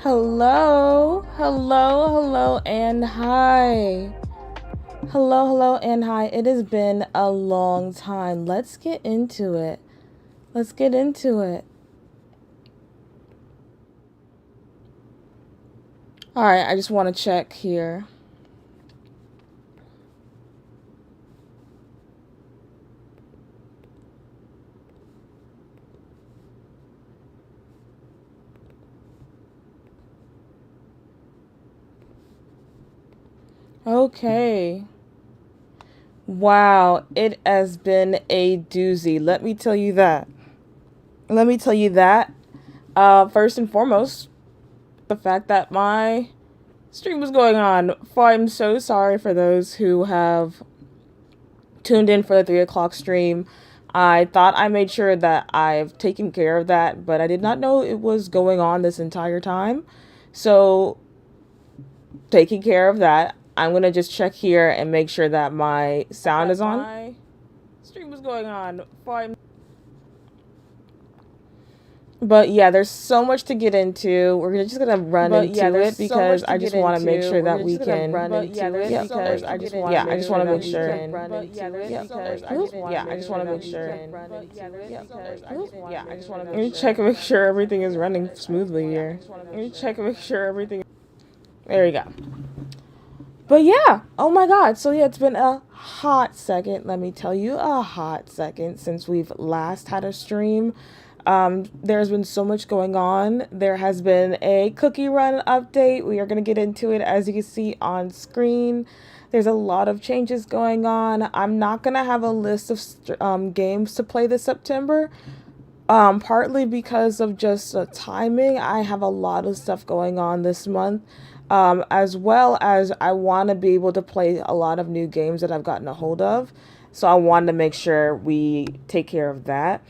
Hello, hello, and hi. Hello, and hi. It has been a long time. Let's get into it. All right, I just want to check here. Okay. Wow, it has been a doozy. Let me tell you that. First and foremost, the fact that my stream was going on. I'm so sorry for those who have tuned in for the 3 o'clock stream. I thought I made sure that I've taken care of that, but I did not know it was going on this entire time. So, taking care of that, I'm going to just check here and make sure that my sound is on. My stream was going on. But yeah, there's so much to get into. We're just gonna run into it because I just want to make sure that we can run into it because I just want I just want to make sure. I just want to make sure. Let me check and make sure everything is running smoothly here. There you go. But yeah, oh my god. So yeah, it's been a hot second. Let me tell you, a hot second since we've last had a stream. There's been so much going on. There has been a cookie run update. We are going to get into it as you can see on screen. There's a lot of changes going on. I'm not going to have a list of games to play this September. Partly because of just timing. I have a lot of stuff going on this month. As well as I want to be able to play a lot of new games that I've gotten a hold of. So I wanted to make sure we take care of that.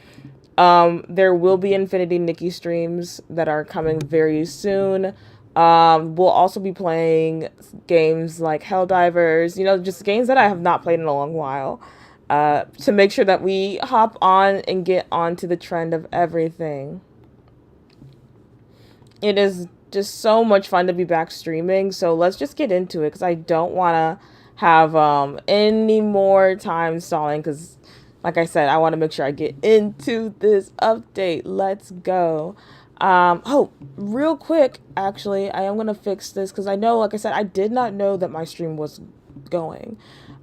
There will be Infinity Nikki streams that are coming very soon. We'll also be playing games like Helldivers, just games that I have not played in a long while, to make sure that we hop on and get onto the trend of everything. It is just so much fun to be back streaming, so let's just get into it, because I don't want to have any more time stalling, because like I said, I want to make sure I get into this update. Let's go. Oh, real quick, actually, I am going to fix this because I know, like I said, I did not know that my stream was going.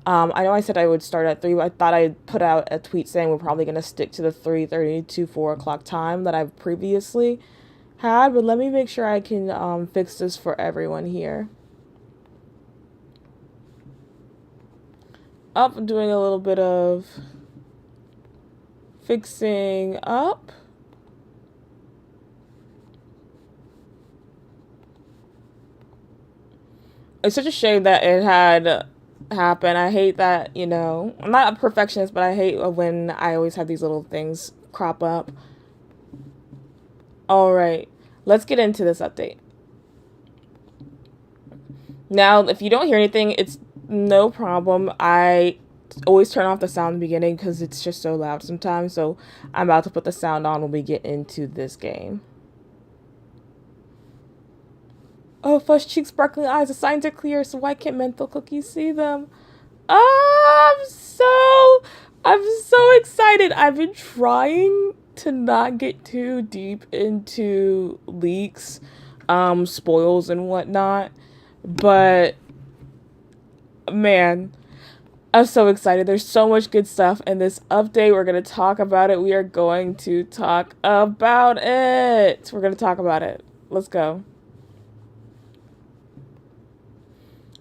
I know I said I would start at 3, but I thought I'd put out a tweet saying we're probably going to stick to the 3:30 to 4 o'clock time that I've previously had. But let me make sure I can fix this for everyone here. I'm doing a little bit of fixing up. It's such a shame that it had happened. I hate that, I'm not a perfectionist, but I hate when I always have these little things crop up. All right, let's get into this update. Now, if you don't hear anything, it's no problem. I always turn off the sound in the beginning because it's just so loud sometimes. So I'm about to put the sound on when we get into this game. Oh, flushed cheeks, sparkling eyes, the signs are clear, so why can't menthol cookies see them? I'm so excited. I've been trying to not get too deep into leaks, spoils and whatnot, but man, I'm so excited. There's so much good stuff in this update. We're going to talk about it. We are going to talk about it. We're going to talk about it. Let's go.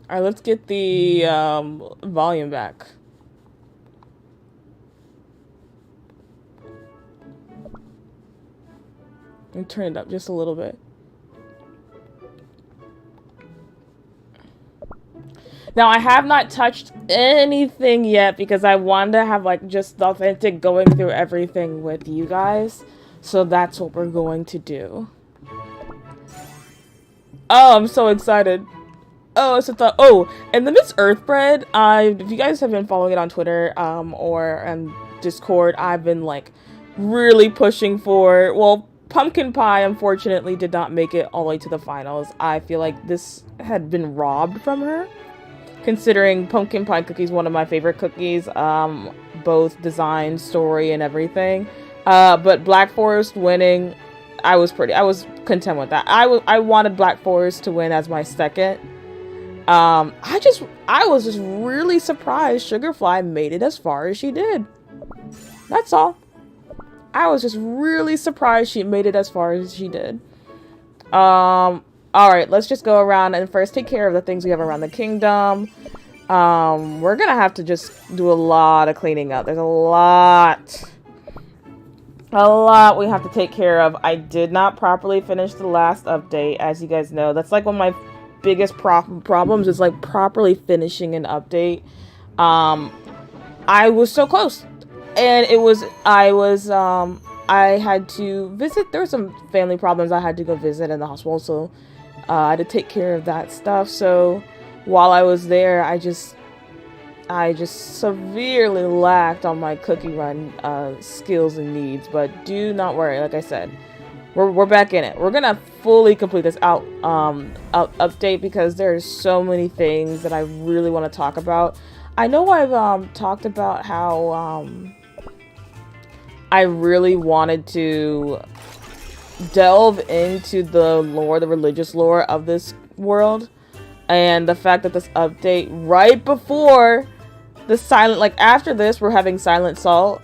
All right, let's get the volume back. And turn it up just a little bit. Now, I have not touched anything yet because I wanted to have, like, just the authentic going through everything with you guys. So that's what we're going to do. Oh, I'm so excited. Oh, it's a thought. Oh, and the Miss Earth bread, if you guys have been following it on Twitter, or on Discord, I've been, like, really pushing for, well, pumpkin pie, unfortunately, did not make it all the way to the finals. I feel like this had been robbed from her. Considering pumpkin pie cookies one of my favorite cookies, both design, story, and everything. But Black Forest winning, I was content with that. I wanted Black Forest to win as my second. I was just really surprised Sugarfly made it as far as she did. That's all. I was just really surprised she made it as far as she did. Alright, let's just go around and first take care of the things we have around the kingdom. We're gonna have to just do a lot of cleaning up. There's a lot we have to take care of. I did not properly finish the last update, as you guys know. That's like one of my biggest problems is like properly finishing an update. I was so close. And I had to visit. There were some family problems I had to go visit in the hospital, so I had to take care of that stuff. So while I was there, I just severely lacked on my cookie run skills and needs. But do not worry, like I said, we're back in it. We're gonna fully complete this update because there's so many things that I really want to talk about. I know I've talked about how I really wanted to delve into the lore, the religious lore of this world, and the fact that this update right before the silent, like after this we're having Silent Salt.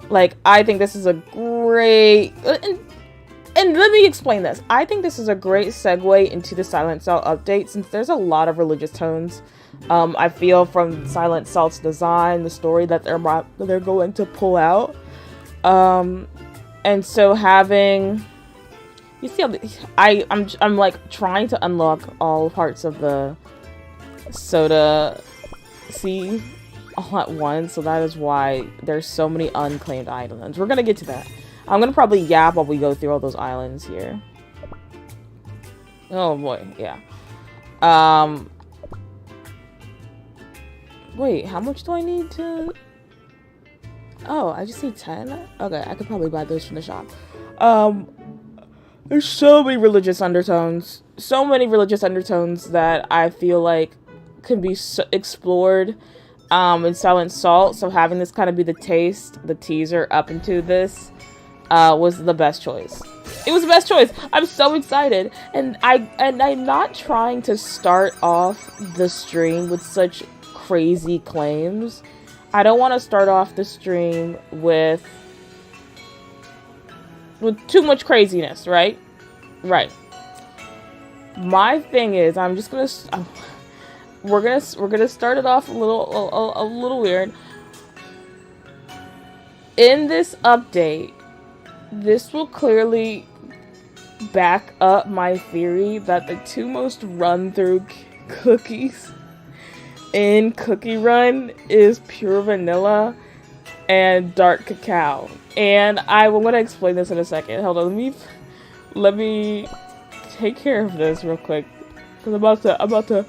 Like, I think this is a great, and let me explain this. I think this is a great segue into the Silent Salt update, since there's a lot of religious tones. I feel from Silent Salt's design, the story that they're going to pull out. And so having, you see, I'm like trying to unlock all parts of the Soda Sea all at once, so that is why there's so many unclaimed islands. We're gonna get to that. I'm gonna probably yap while we go through all those islands here. Oh boy, yeah. Wait, how much do I need to... Oh, I just need 10? Okay, I could probably buy those from the shop. There's so many religious undertones. So many religious undertones that I feel like can be explored in Silent Salt. So having this kind of be the teaser up into this was the best choice. It was the best choice. I'm so excited. And I'm not trying to start off the stream with such crazy claims. I don't want to start off the stream with too much craziness, right? Right. My thing is, I'm just gonna we're gonna start it off a little weird. In this update, this will clearly back up my theory that the two most run through cookies in Cookie Run is pure vanilla and dark cacao. And I'm going to explain this in a second. Hold on, let me take care of this real quick, because I'm about to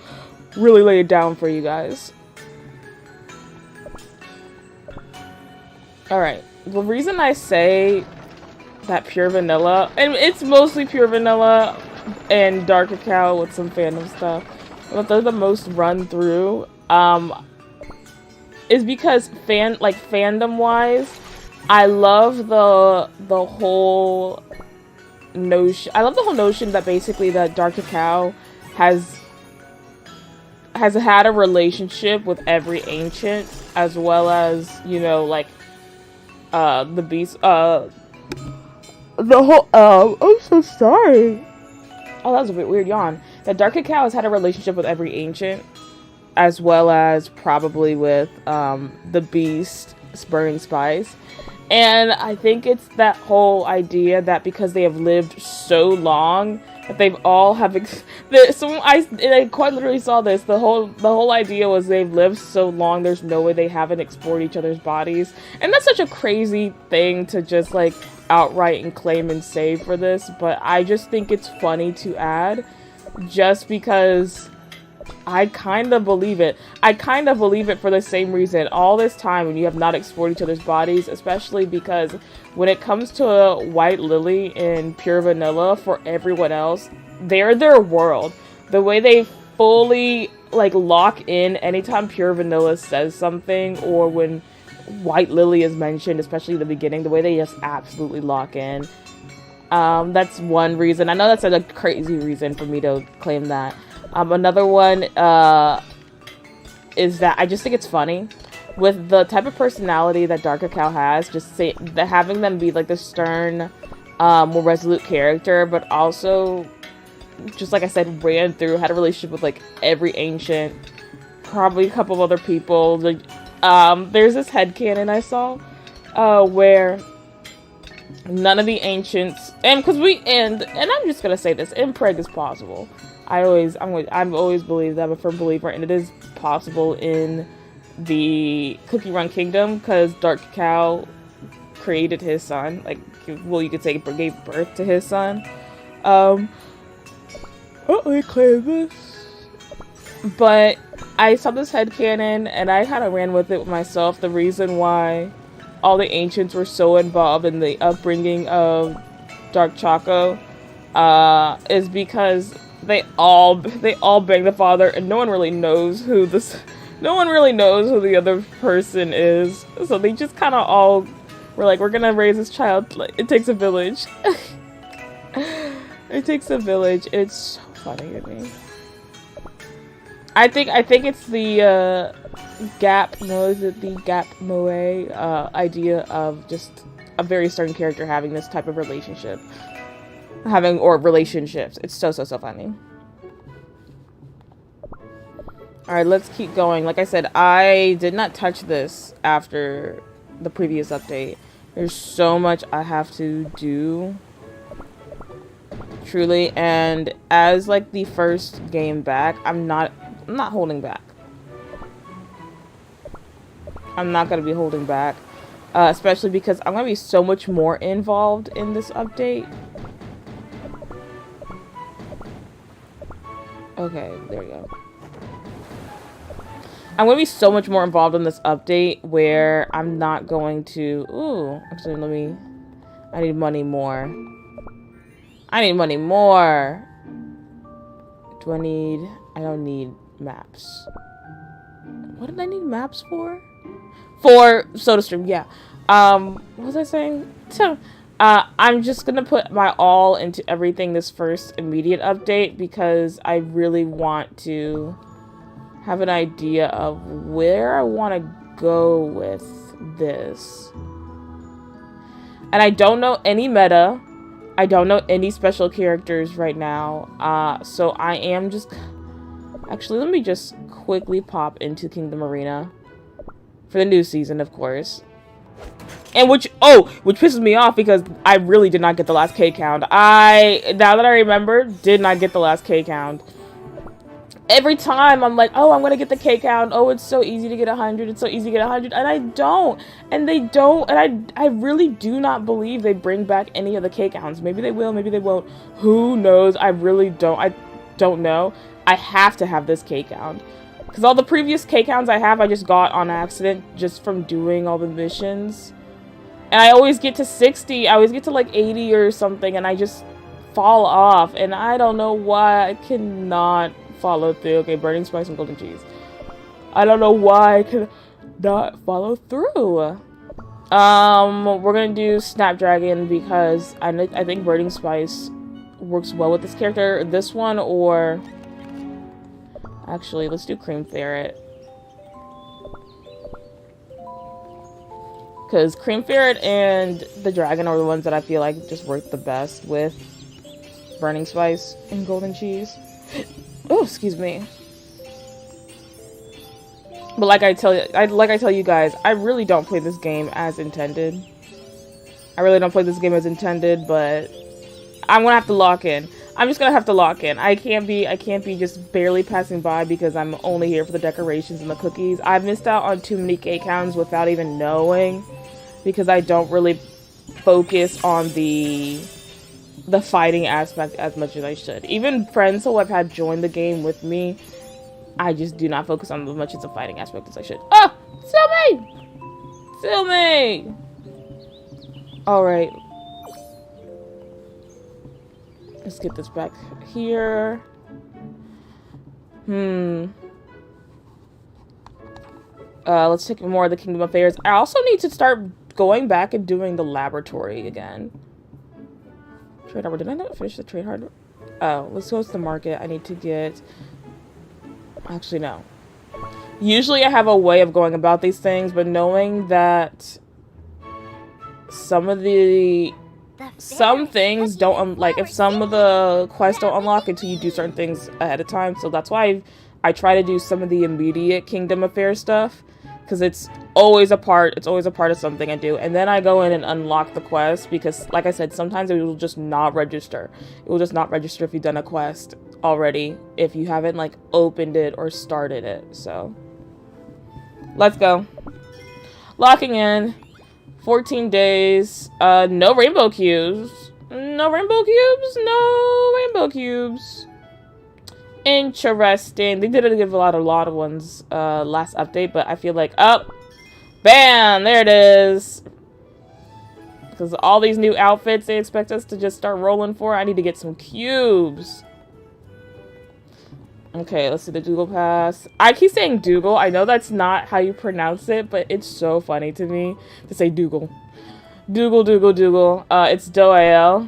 really lay it down for you guys. Alright, the reason I say that pure vanilla, and it's mostly pure vanilla and dark cacao with some fandom stuff, but they're the most run through, is because fandom wise, I love the whole notion. I love the whole notion that basically that dark cacao has had a relationship with every ancient, as well as, you know, like the beast, the whole I'm so sorry. Oh, that was a bit weird yawn. That dark cacao has had a relationship with every ancient, as well as probably with the beast, Burning Spice. And I think it's that whole idea that because they have lived so long, that they've all have I quite literally saw this. The whole idea was they've lived so long, there's no way they haven't explored each other's bodies. And that's such a crazy thing to just like outright and claim and say for this, but I just think it's funny to add just because I kind of believe it. I kind of believe it for the same reason. All this time when you have not explored each other's bodies, especially because when it comes to a White Lily and Pure Vanilla, for everyone else, they're their world. The way they fully, like, lock in anytime Pure Vanilla says something, or when White Lily is mentioned, especially in the beginning, the way they just absolutely lock in. That's one reason. I know that's a crazy reason for me to claim that. Another one is that I just think it's funny with the type of personality that Dark Cacao has. Just having them be like the stern, more resolute character, but also, just like I said, had a relationship with like every ancient, probably a couple of other people. Like, there's this headcanon I saw where none of the ancients, and I'm just gonna say this, impreg is possible. I've always believed that. I'm a firm believer, and it is possible in the Cookie Run Kingdom because Dark Cacao created his son. Like, well, you could say gave birth to his son. Let me claim this. But I saw this headcanon, and I kind of ran with it myself. The reason why all the ancients were so involved in the upbringing of Dark Choco is because they all bang the father, and no one really knows who the other person is. So they just kind of all were like, we're gonna raise this child. Like, it takes a village. It takes a village. It's so funny to me. I think it's the Gap Moe idea of just a very certain character having this type of relationship. Or relationships. It's so funny. Alright, let's keep going. Like I said, I did not touch this after the previous update. There's so much I have to do. Truly. And as like the first game back, I'm not holding back. I'm not going to be holding back. Especially because I'm going to be so much more involved in this update. Okay, there we go. I'm going to be so much more involved in this update where I'm not going to... Ooh, actually, I need money more. I need money more! I don't need maps. What did I need maps for? For SodaStream, yeah. What was I saying? I'm just gonna put my all into everything this first immediate update because I really want to have an idea of where I want to go with this. And I don't know any meta. I don't know any special characters right now. So I am just... Actually, let me just quickly pop into Kingdom Arena. For the new season, of course. And which pisses me off because I really did not get the last K count. Now that I remember, did not get the last K count. Every time I'm like, oh, I'm gonna get the K count. Oh, it's so easy to get 100. It's so easy to get 100. And I don't. And they don't. And I really do not believe they bring back any of the K counts. Maybe they will, maybe they won't. Who knows? I really don't. I don't know. I have to have this K count. Because all the previous K counts I just got on accident just from doing all the missions. And I always get to 60. I always get to like 80 or something. And I just fall off. And I don't know why I cannot follow through. Okay, burning spice and golden cheese. I don't know why I could not follow through. We're gonna do Snapdragon because I think burning spice works well with this character. This one or... Actually, let's do Cream Ferret. Because Cream Ferret and the Dragon are the ones that I feel like just work the best with Burning Spice and Golden Cheese. Oh, excuse me. But like I tell you guys, I really don't play this game as intended. I really don't play this game as intended, but I'm gonna have to lock in. I'm just gonna have to lock in. I can't be just barely passing by because I'm only here for the decorations and the cookies. I've missed out on too many cake hounds without even knowing, because I don't really focus on the fighting aspect as much as I should. Even friends who I've had join the game with me, I just do not focus on as much as the fighting aspect as I should. Oh! Still me! Still me! Alright. Let's get this back here. Let's take more of the Kingdom Affairs. I also need to start going back and doing the laboratory again. Trade harbor. Did I not finish the trade harbor? Oh, let's go to the market. I need to get... Actually, no. Usually I have a way of going about these things, but knowing that some things don't, like, if some of the quests don't unlock until you do certain things ahead of time, so that's why I try to do some of the immediate Kingdom Affairs stuff, because it's always a part of something I do, and then I go in and unlock the quest, because, like I said, sometimes it will just not register. It will just not register if you've done a quest already, if you haven't, like, opened it or started it, so. Let's go. Locking in. 14 days. No rainbow cubes. No rainbow cubes? No rainbow cubes. Interesting. They didn't give a lot of ones last update, but I feel like, oh, bam, there it is. Because all these new outfits they expect us to just start rolling for. I need to get some cubes. Okay, let's see the Dougal pass. I keep saying Dougal. I know that's not how you pronounce it, but it's so funny to me to say Dougal. Dougal, Dougal, Dougal. It's Doughy.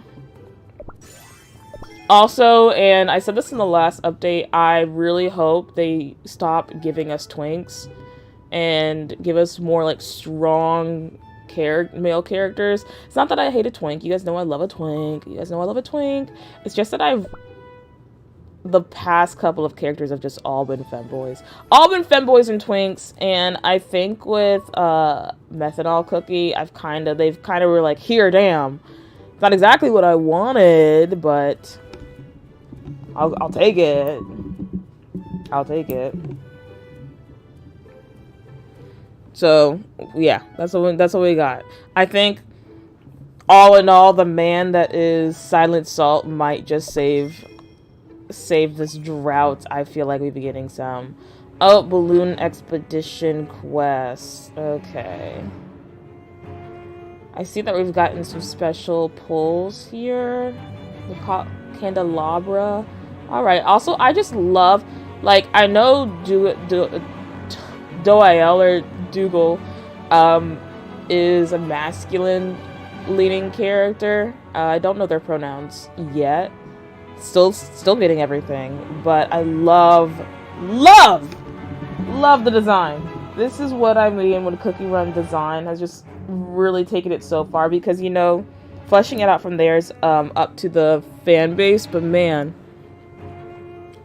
Also, and I said this in the last update, I really hope they stop giving us twinks and give us more, like, strong male characters. It's not that I hate a twink. You guys know I love a twink. You guys know I love a twink. It's just that the past couple of characters have just all been femboys. All been femboys and twinks, and I think with Methanol Cookie, they've kind of were like, here, damn. It's not exactly what I wanted, but I'll take it. I'll take it. So, yeah, that's what we got. I think, all in all, the man that is Silent Salt might just save this drought. I feel like we'd be getting some. Oh, Balloon Expedition quest. Okay. I see that we've gotten some special pulls here. The candelabra. Alright, also, I just love, like, I know Doughy or Dougal is a masculine leaning character. I don't know their pronouns yet. Still getting everything, but I love the design. This is what I mean when Cookie Run design has just really taken it so far, because, you know, fleshing it out from there is up to the fan base, but man,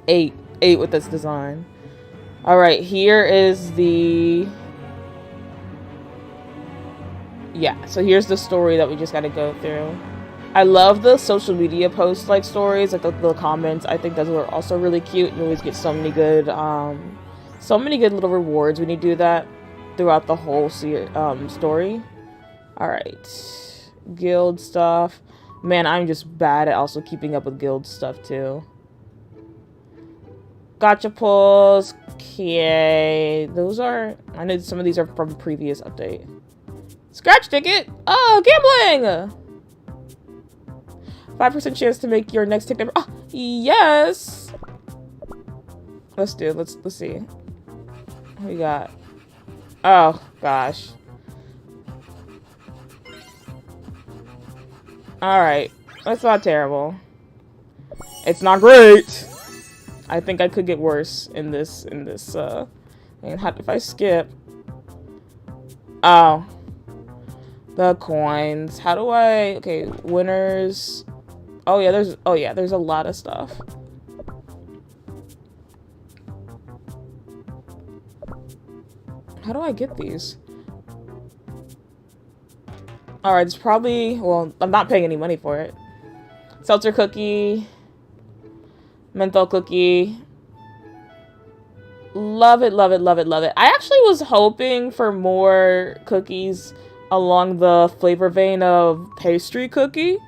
8 with this design. All right, here is the so here's the story that we just got to go through. I love the social media post like stories, like the comments. I think those are also really cute. You always get so many good little rewards when you do that throughout the whole story. All right, guild stuff. Man, I'm just bad at also keeping up with guild stuff too. Gotcha pulls. Okay, those are. I know some of these are from previous update. Scratch ticket. Oh, gambling. 5% chance to make your next ticket. Oh, yes. Let's see. What we got? Oh gosh. All right, that's not terrible. It's not great. I think I could get worse in this. And if I skip? Oh, the coins. How do I? Okay, winners. Oh yeah, there's a lot of stuff. How do I get these? Alright, it's probably... Well, I'm not paying any money for it. Seltzer cookie. Menthol cookie. Love it, love it, love it, love it. I actually was hoping for more cookies along the flavor vein of pastry cookie.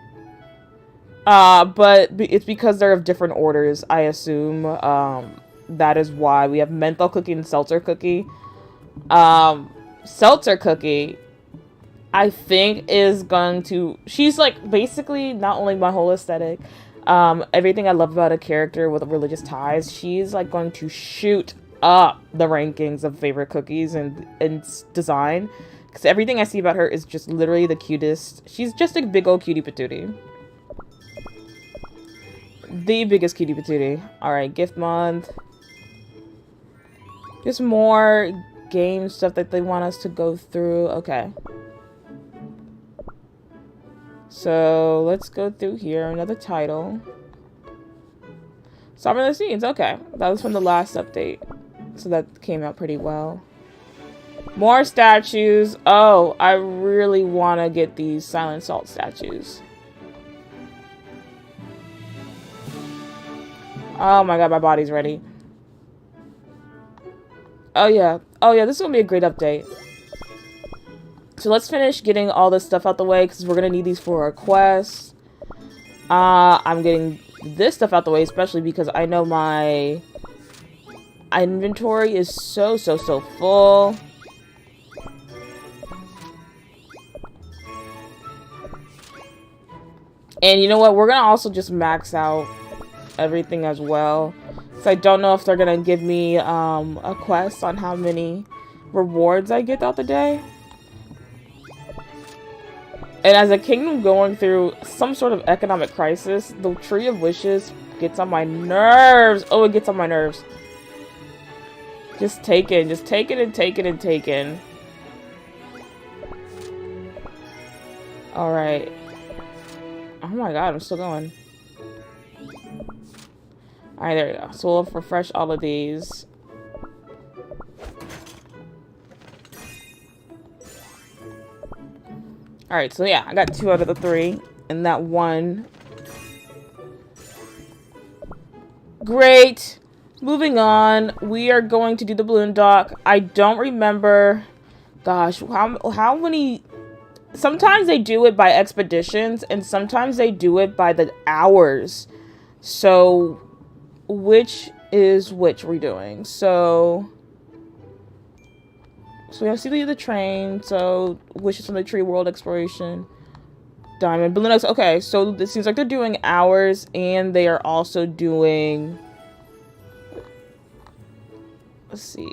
But it's because they're of different orders, I assume. That is why we have menthol cookie and seltzer cookie. Seltzer cookie, I think, is going to... She's, like, basically not only my whole aesthetic, everything I love about a character with religious ties, she's, like, going to shoot up the rankings of favorite cookies and design. Because everything I see about her is just literally the cutest. She's just a big old cutie patootie. The biggest cutie patootie. Alright, gift month. Just more game stuff that they want us to go through. Okay. So, let's go through here. Another title. Sovereign of the Seas. Okay. That was from the last update. So that came out pretty well. More statues. Oh, I really want to get these Silent Salt statues. Oh my god, my body's ready. Oh yeah. Oh yeah, this is going to be a great update. So let's finish getting all this stuff out the way, because we're going to need these for our quests. I'm getting this stuff out the way, especially because I know my inventory is so full. And you know what? We're going to also just max out everything as well. So I don't know if they're going to give me a quest on how many rewards I get throughout the day. And as a kingdom going through some sort of economic crisis, the Tree of Wishes gets on my nerves. Oh, it gets on my nerves. Just take it and take it and take it. Alright. Oh my god, I'm still going. Alright, there we go. So we'll refresh all of these. Alright, so yeah, I got 2 out of the 3. And that one. Great! Moving on. We are going to do the balloon dock. I don't remember... Gosh, how many... Sometimes they do it by expeditions, and sometimes they do it by the hours. So, which is which we're doing? So we have Sealy of the Train, so Wishes from the Tree, World Exploration, Diamond, Balloon X. Okay, so it seems like they're doing hours, and they are also doing... Let's see.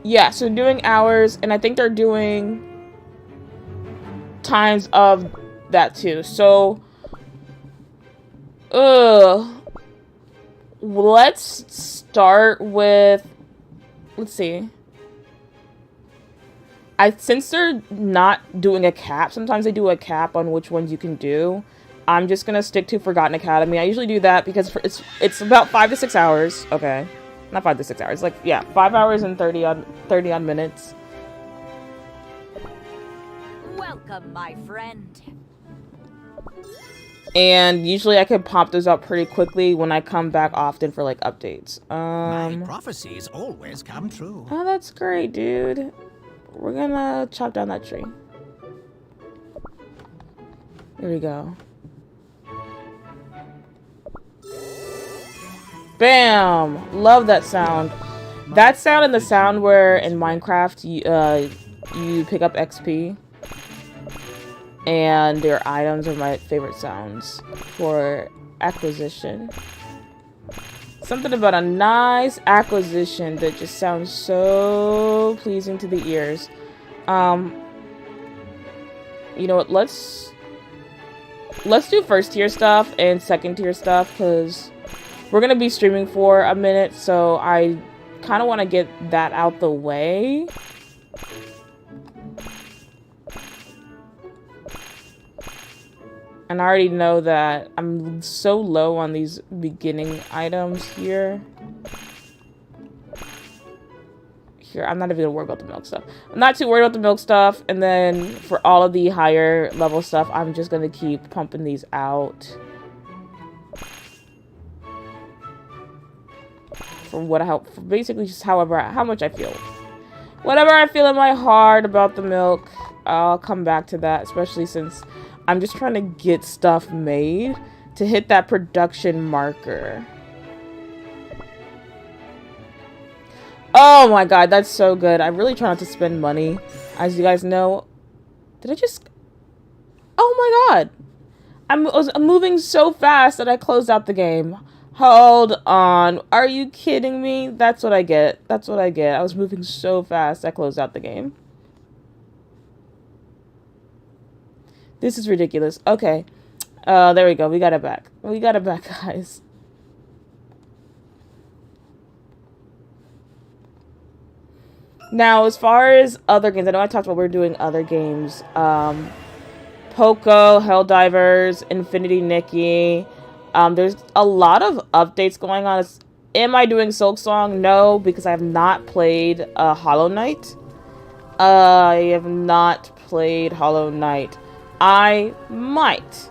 Yeah, so doing hours, and I think they're doing times of that too. So, let's start with, let's see. Since they're not doing a cap, sometimes they do a cap on which ones you can do. I'm just gonna stick to Forgotten Academy. I usually do that because it's about 5 to 6 hours. Okay, not 5 to 6 hours. Like, yeah, 5 hours and 30 odd minutes. Welcome, my friend. And usually I can pop those up pretty quickly when I come back often for like updates. My prophecies always come true. Oh, that's great, dude. We're gonna chop down that tree. Here we go. Bam! Love that sound. That sound and the sound where in Minecraft you pick up XP. And their items are my favorite sounds for acquisition. Something about a nice acquisition that just sounds so pleasing to the ears. You know what? Let's do first tier stuff and second tier stuff, because we're gonna be streaming for a minute, so I kind of want to get that out the way. And I already know that I'm so low on these beginning items here. Here, I'm not even gonna worry about the milk stuff. I'm not too worried about the milk stuff. And then for all of the higher level stuff, I'm just gonna keep pumping these out. For basically just how much I feel. Whatever I feel in my heart about the milk, I'll come back to that, especially since I'm just trying to get stuff made to hit that production marker. Oh my god, that's so good. I really try not to spend money. As you guys know, did I just... Oh my god. I'm moving so fast that I closed out the game. Hold on. Are you kidding me? That's what I get. That's what I get. I was moving so fast I closed out the game. This is ridiculous. Okay. There we go. We got it back. We got it back, guys. Now, as far as other games, I know I talked about we're doing other games. Poco, Helldivers, Infinity Nikki. There's a lot of updates going on. Am I doing Silksong? No, because I have not played Hollow Knight. I have not played Hollow Knight. I might.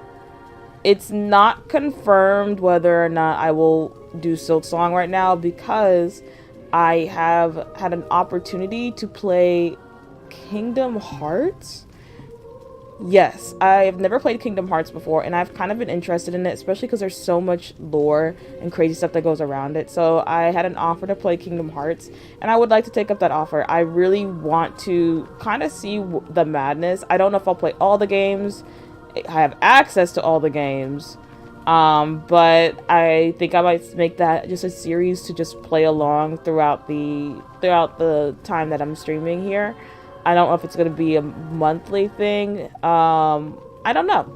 It's not confirmed whether or not I will do Silksong right now because I have had an opportunity to play Kingdom Hearts. Yes, I've never played Kingdom Hearts before, and I've kind of been interested in it, especially because there's so much lore and crazy stuff that goes around it. So I had an offer to play Kingdom Hearts, and I would like to take up that offer. I really want to kind of see the madness. I don't know if I'll play all the games. I have access to all the games, but I think I might make that just a series to just play along throughout the time that I'm streaming here. I don't know if it's going to be a monthly thing. I don't know.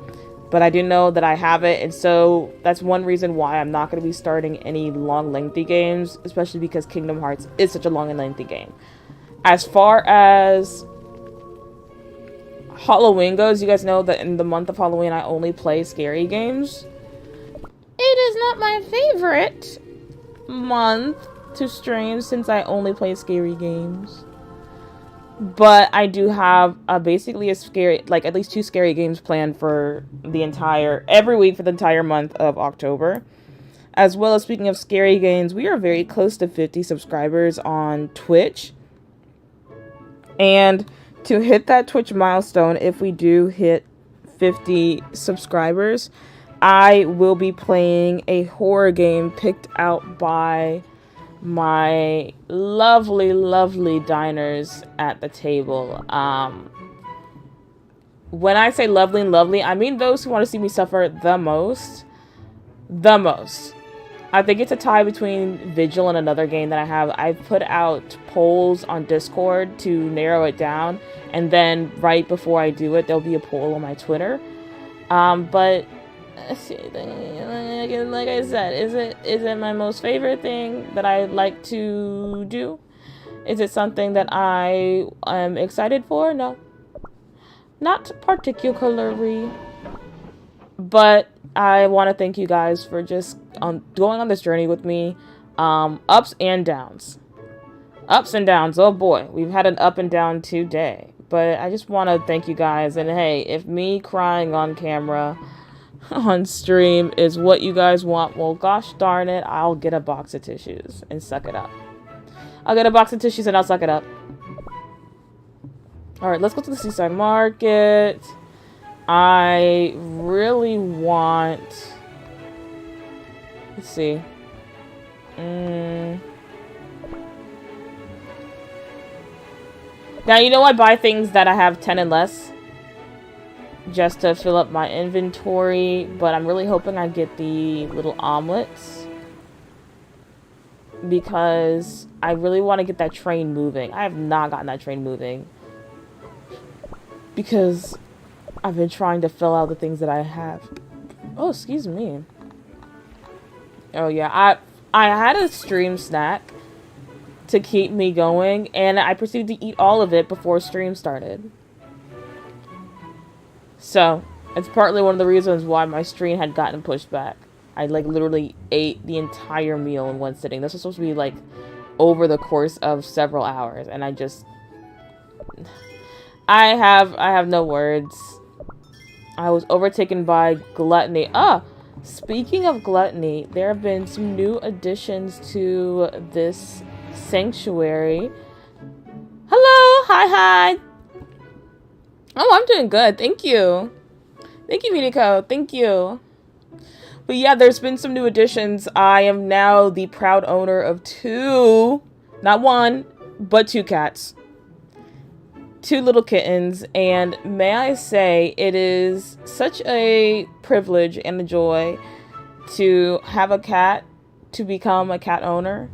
But I do know that I have it. And so that's one reason why I'm not going to be starting any long, lengthy games. Especially because Kingdom Hearts is such a long and lengthy game. As far as Halloween goes, you guys know that in the month of Halloween, I only play scary games. It is not my favorite month to stream since I only play scary games. But I do have basically a scary, like at least 2 scary games planned for every week for the entire month of October. As well as, speaking of scary games, we are very close to 50 subscribers on Twitch. And to hit that Twitch milestone, if we do hit 50 subscribers, I will be playing a horror game picked out by my lovely, lovely diners at the table. When I say lovely and lovely, I mean those who want to see me suffer the most. The most. I think it's a tie between Vigil and another game that I have. I've put out polls on Discord to narrow it down, and then right before I do it, there'll be a poll on my Twitter. But like I said, is it my most favorite thing that I like to do? Is it something that I am excited for? No, not particularly. But I want to thank you guys for just going on this journey with me. Ups and downs. Ups and downs. Oh boy, we've had an up and down today. But I just want to thank you guys. And hey, if me crying on camera on stream is what you guys want, well, gosh darn it, I'll get a box of tissues and suck it up. I'll get a box of tissues and I'll suck it up. Alright, let's go to the Seaside Market. I really want... Let's see. Now, you know I buy things that I have 10 and less just to fill up my inventory, but I'm really hoping I get the little omelets because I really want to get that train moving. I have not gotten that train moving because I've been trying to fill out the things that I have. Oh, excuse me. Oh yeah, I had a stream snack to keep me going, and I proceeded to eat all of it before stream started. So, It's partly one of the reasons why my stream had gotten pushed back. I like literally ate the entire meal in one sitting. This was supposed to be like over the course of several hours, and I have no words. I was overtaken by gluttony. Speaking of gluttony, there have been some new additions to this sanctuary. Hello, hi. Oh, I'm doing good. Thank you. Thank you, Miniko. Thank you. But yeah, there's been some new additions. I am now the proud owner of 2, not 1, but 2 cats. 2 little kittens, and may I say, it is such a privilege and a joy to have a cat, to become a cat owner,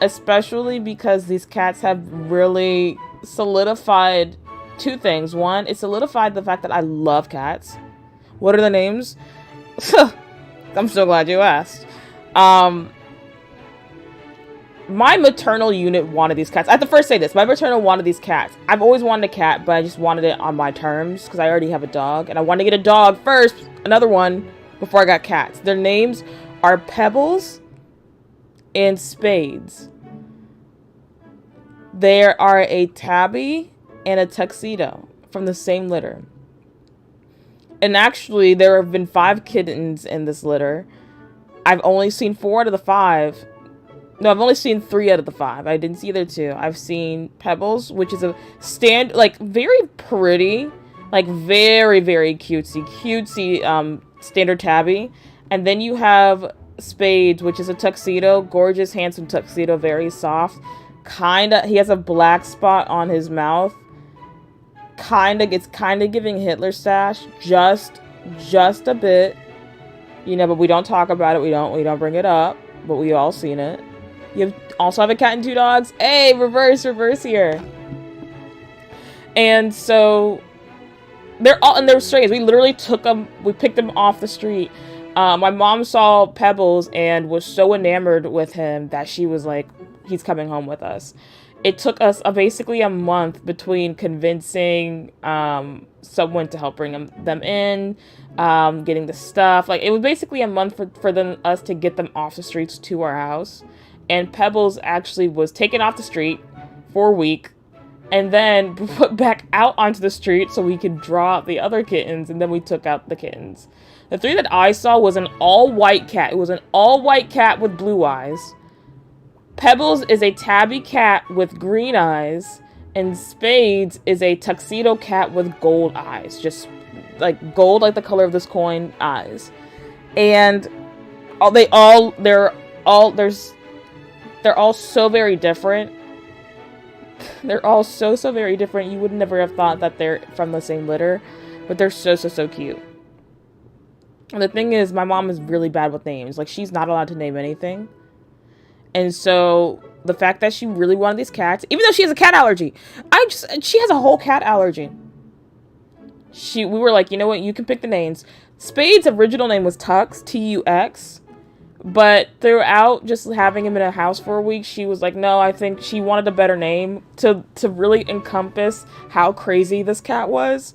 especially because these cats have really solidified 2 things. One, it solidified the fact that I love cats. What are the names? I'm so glad you asked. My maternal unit wanted these cats. I have to first say this. My maternal wanted these cats. I've always wanted a cat, but I just wanted it on my terms because I already have a dog. And I wanted to get a dog first, another one, before I got cats. Their names are Pebbles and Spades. There are a Tabby and a Tuxedo from the same litter. And actually, there have been 5 kittens in this litter. I've only seen 4 out of the 5. No, I've only seen 3 out of the 5. I didn't see the 2. I've seen Pebbles, which is a very pretty, like very, very cutesy, standard tabby. And then you have Spades, which is a tuxedo, gorgeous, handsome tuxedo, very soft. He has a black spot on his mouth. It's giving Hitler stash, just a bit, but we don't talk about it. We don't bring it up, but we all seen it. You also have a cat and 2 dogs. Hey, reverse here. And so they're strays. We literally we picked them off the street. My mom saw Pebbles and was so enamored with him that she was like, he's coming home with us. It took us basically a month between convincing someone to help bring them in, getting the stuff. Like, it was basically a month for us to get them off the streets to our house. And Pebbles actually was taken off the street for a week and then put back out onto the street so we could draw out the other kittens, and then we took out the kittens. The 3 that I saw was an all-white cat. It was an all-white cat with blue eyes. Pebbles is a tabby cat with green eyes, and Spades is a tuxedo cat with gold eyes. Just like gold, like the color of this coin, eyes. And they're all so very different. They're all so very different. You would never have thought that they're from the same litter, but they're so cute. And the thing is, my mom is really bad with names. Like, she's not allowed to name anything. And so the fact that she really wanted these cats, even though she has a cat allergy, she has a whole cat allergy. We were like, you know what? You can pick the names. Spade's original name was Tux, T-U-X. But throughout just having him in a house for a week, she was like, no, I think she wanted a better name to really encompass how crazy this cat was.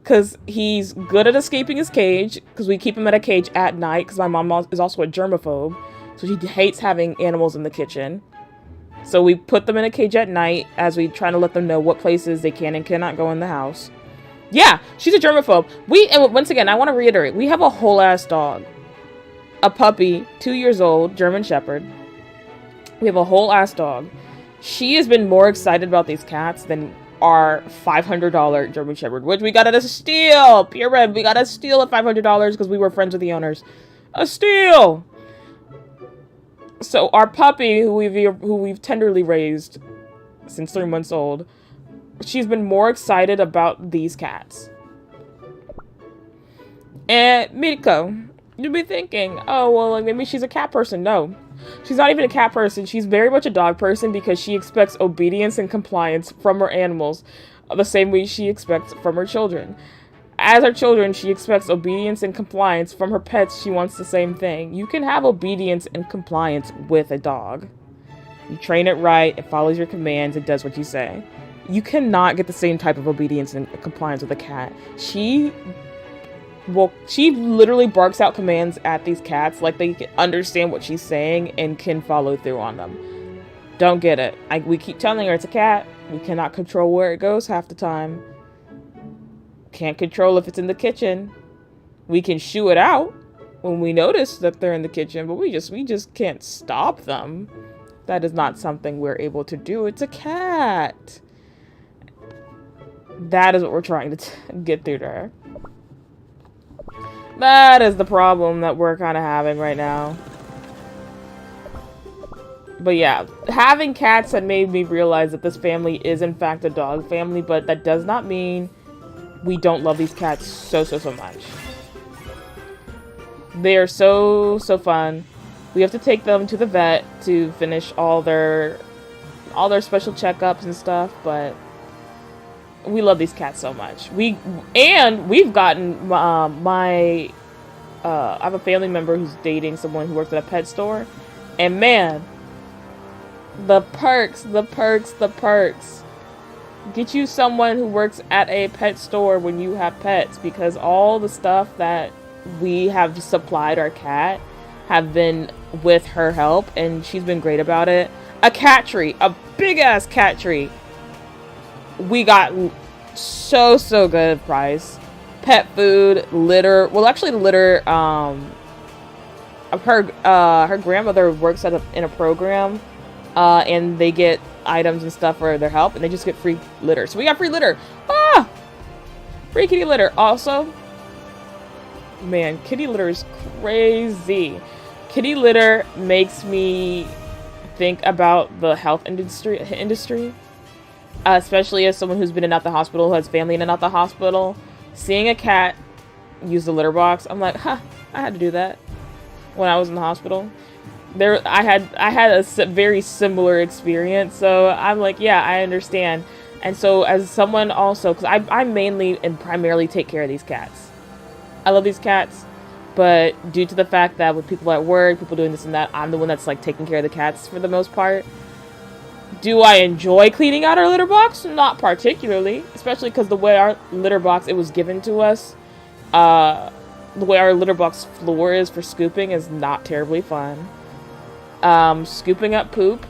Because he's good at escaping his cage, because we keep him in a cage at night, because my mom is also a germaphobe. So she hates having animals in the kitchen. So we put them in a cage at night as we try to let them know what places they can and cannot go in the house. Yeah, she's a germaphobe. And once again, I want to reiterate, we have a whole ass dog. A puppy, 2 years old, German Shepherd. We have a whole ass dog. She has been more excited about these cats than our $500 German Shepherd, which we got at a steal. Pure red, we got a steal at $500 because we were friends with the owners. A steal. So our puppy, who we've tenderly raised since 3 months old, she's been more excited about these cats. And Mirko, you'd be thinking, oh, well, like, maybe she's a cat person. No, she's not even a cat person. She's very much a dog person because she expects obedience and compliance from her animals the same way she expects from her children. As her children, she expects obedience and compliance. From her pets, she wants the same thing. You can have obedience and compliance with a dog. You train it right, it follows your commands, it does what you say. You cannot get the same type of obedience and compliance with a cat. She she literally barks out commands at these cats like they can understand what she's saying and can follow through on them. Don't get it. We keep telling her it's a cat. We cannot control where it goes half the time. Can't control if it's in the kitchen. We can shoo it out when we notice that they're in the kitchen, but we just can't stop them. That is not something we're able to do. It's a cat. That is what we're trying to get through to her. That is the problem that we're kind of having right now. But yeah, having cats had made me realize that this family is in fact a dog family, but that does not mean we don't love these cats so much. They are so fun. We have to take them to the vet to finish all their special checkups and stuff, but we love these cats so much. We've gotten I have a family member who's dating someone who works at a pet store, and man, the perks. Get you someone who works at a pet store when you have pets, because all the stuff that we have supplied our cat have been with her help, and she's been great about it. A cat tree, a big ass cat tree. We got so good price. Pet food, litter. Well, actually, the litter. Her grandmother works in a program, and they get items and stuff for their help, and they just get free litter. So we got free litter. Free kitty litter. Also, man, kitty litter is crazy. Kitty litter makes me think about the health industry, especially as someone who's been in and out the hospital, who has family in and out the hospital. Seeing a cat use the litter box, I'm like, I had to do that when I was in the hospital. I had a very similar experience, so I'm like, yeah, I understand. And so as someone also, because I mainly and primarily take care of these cats. I love these cats, but due to the fact that with people at work, people doing this and that, I'm the one that's like taking care of the cats for the most part. Do I enjoy cleaning out our litter box? Not particularly, especially because the way our litter box, it was given to us, the way our litter box floor is for scooping is not terribly fun. Scooping up poop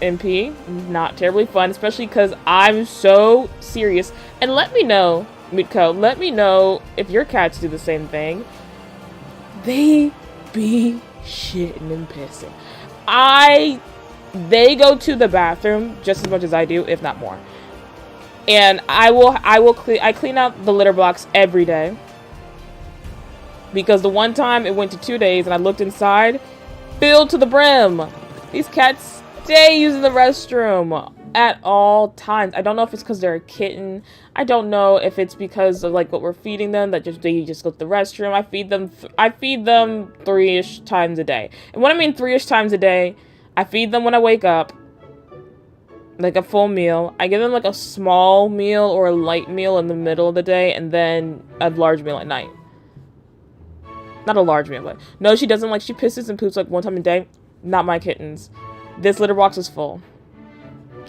and pee, not terribly fun, especially because I'm so serious. And let me know, Mitko, let me know if your cats do the same thing. They be shitting and pissing. They go to the bathroom just as much as I do, if not more. And I clean out the litter box every day. Because the one time it went to 2 days and I looked inside, filled to the brim. These cats stay using the restroom at all times. I don't know if it's because they're a kitten. I don't know if it's because of like what we're feeding them, that they just go to the restroom. I feed them 3-ish times a day. And when I mean 3-ish times a day, I feed them when I wake up, like a full meal. I give them like a small meal or a light meal in the middle of the day, and then a large meal at night. Not a large meal, but no, she doesn't. Like, she pisses and poops like one time a day. Not my kittens. This litter box is full.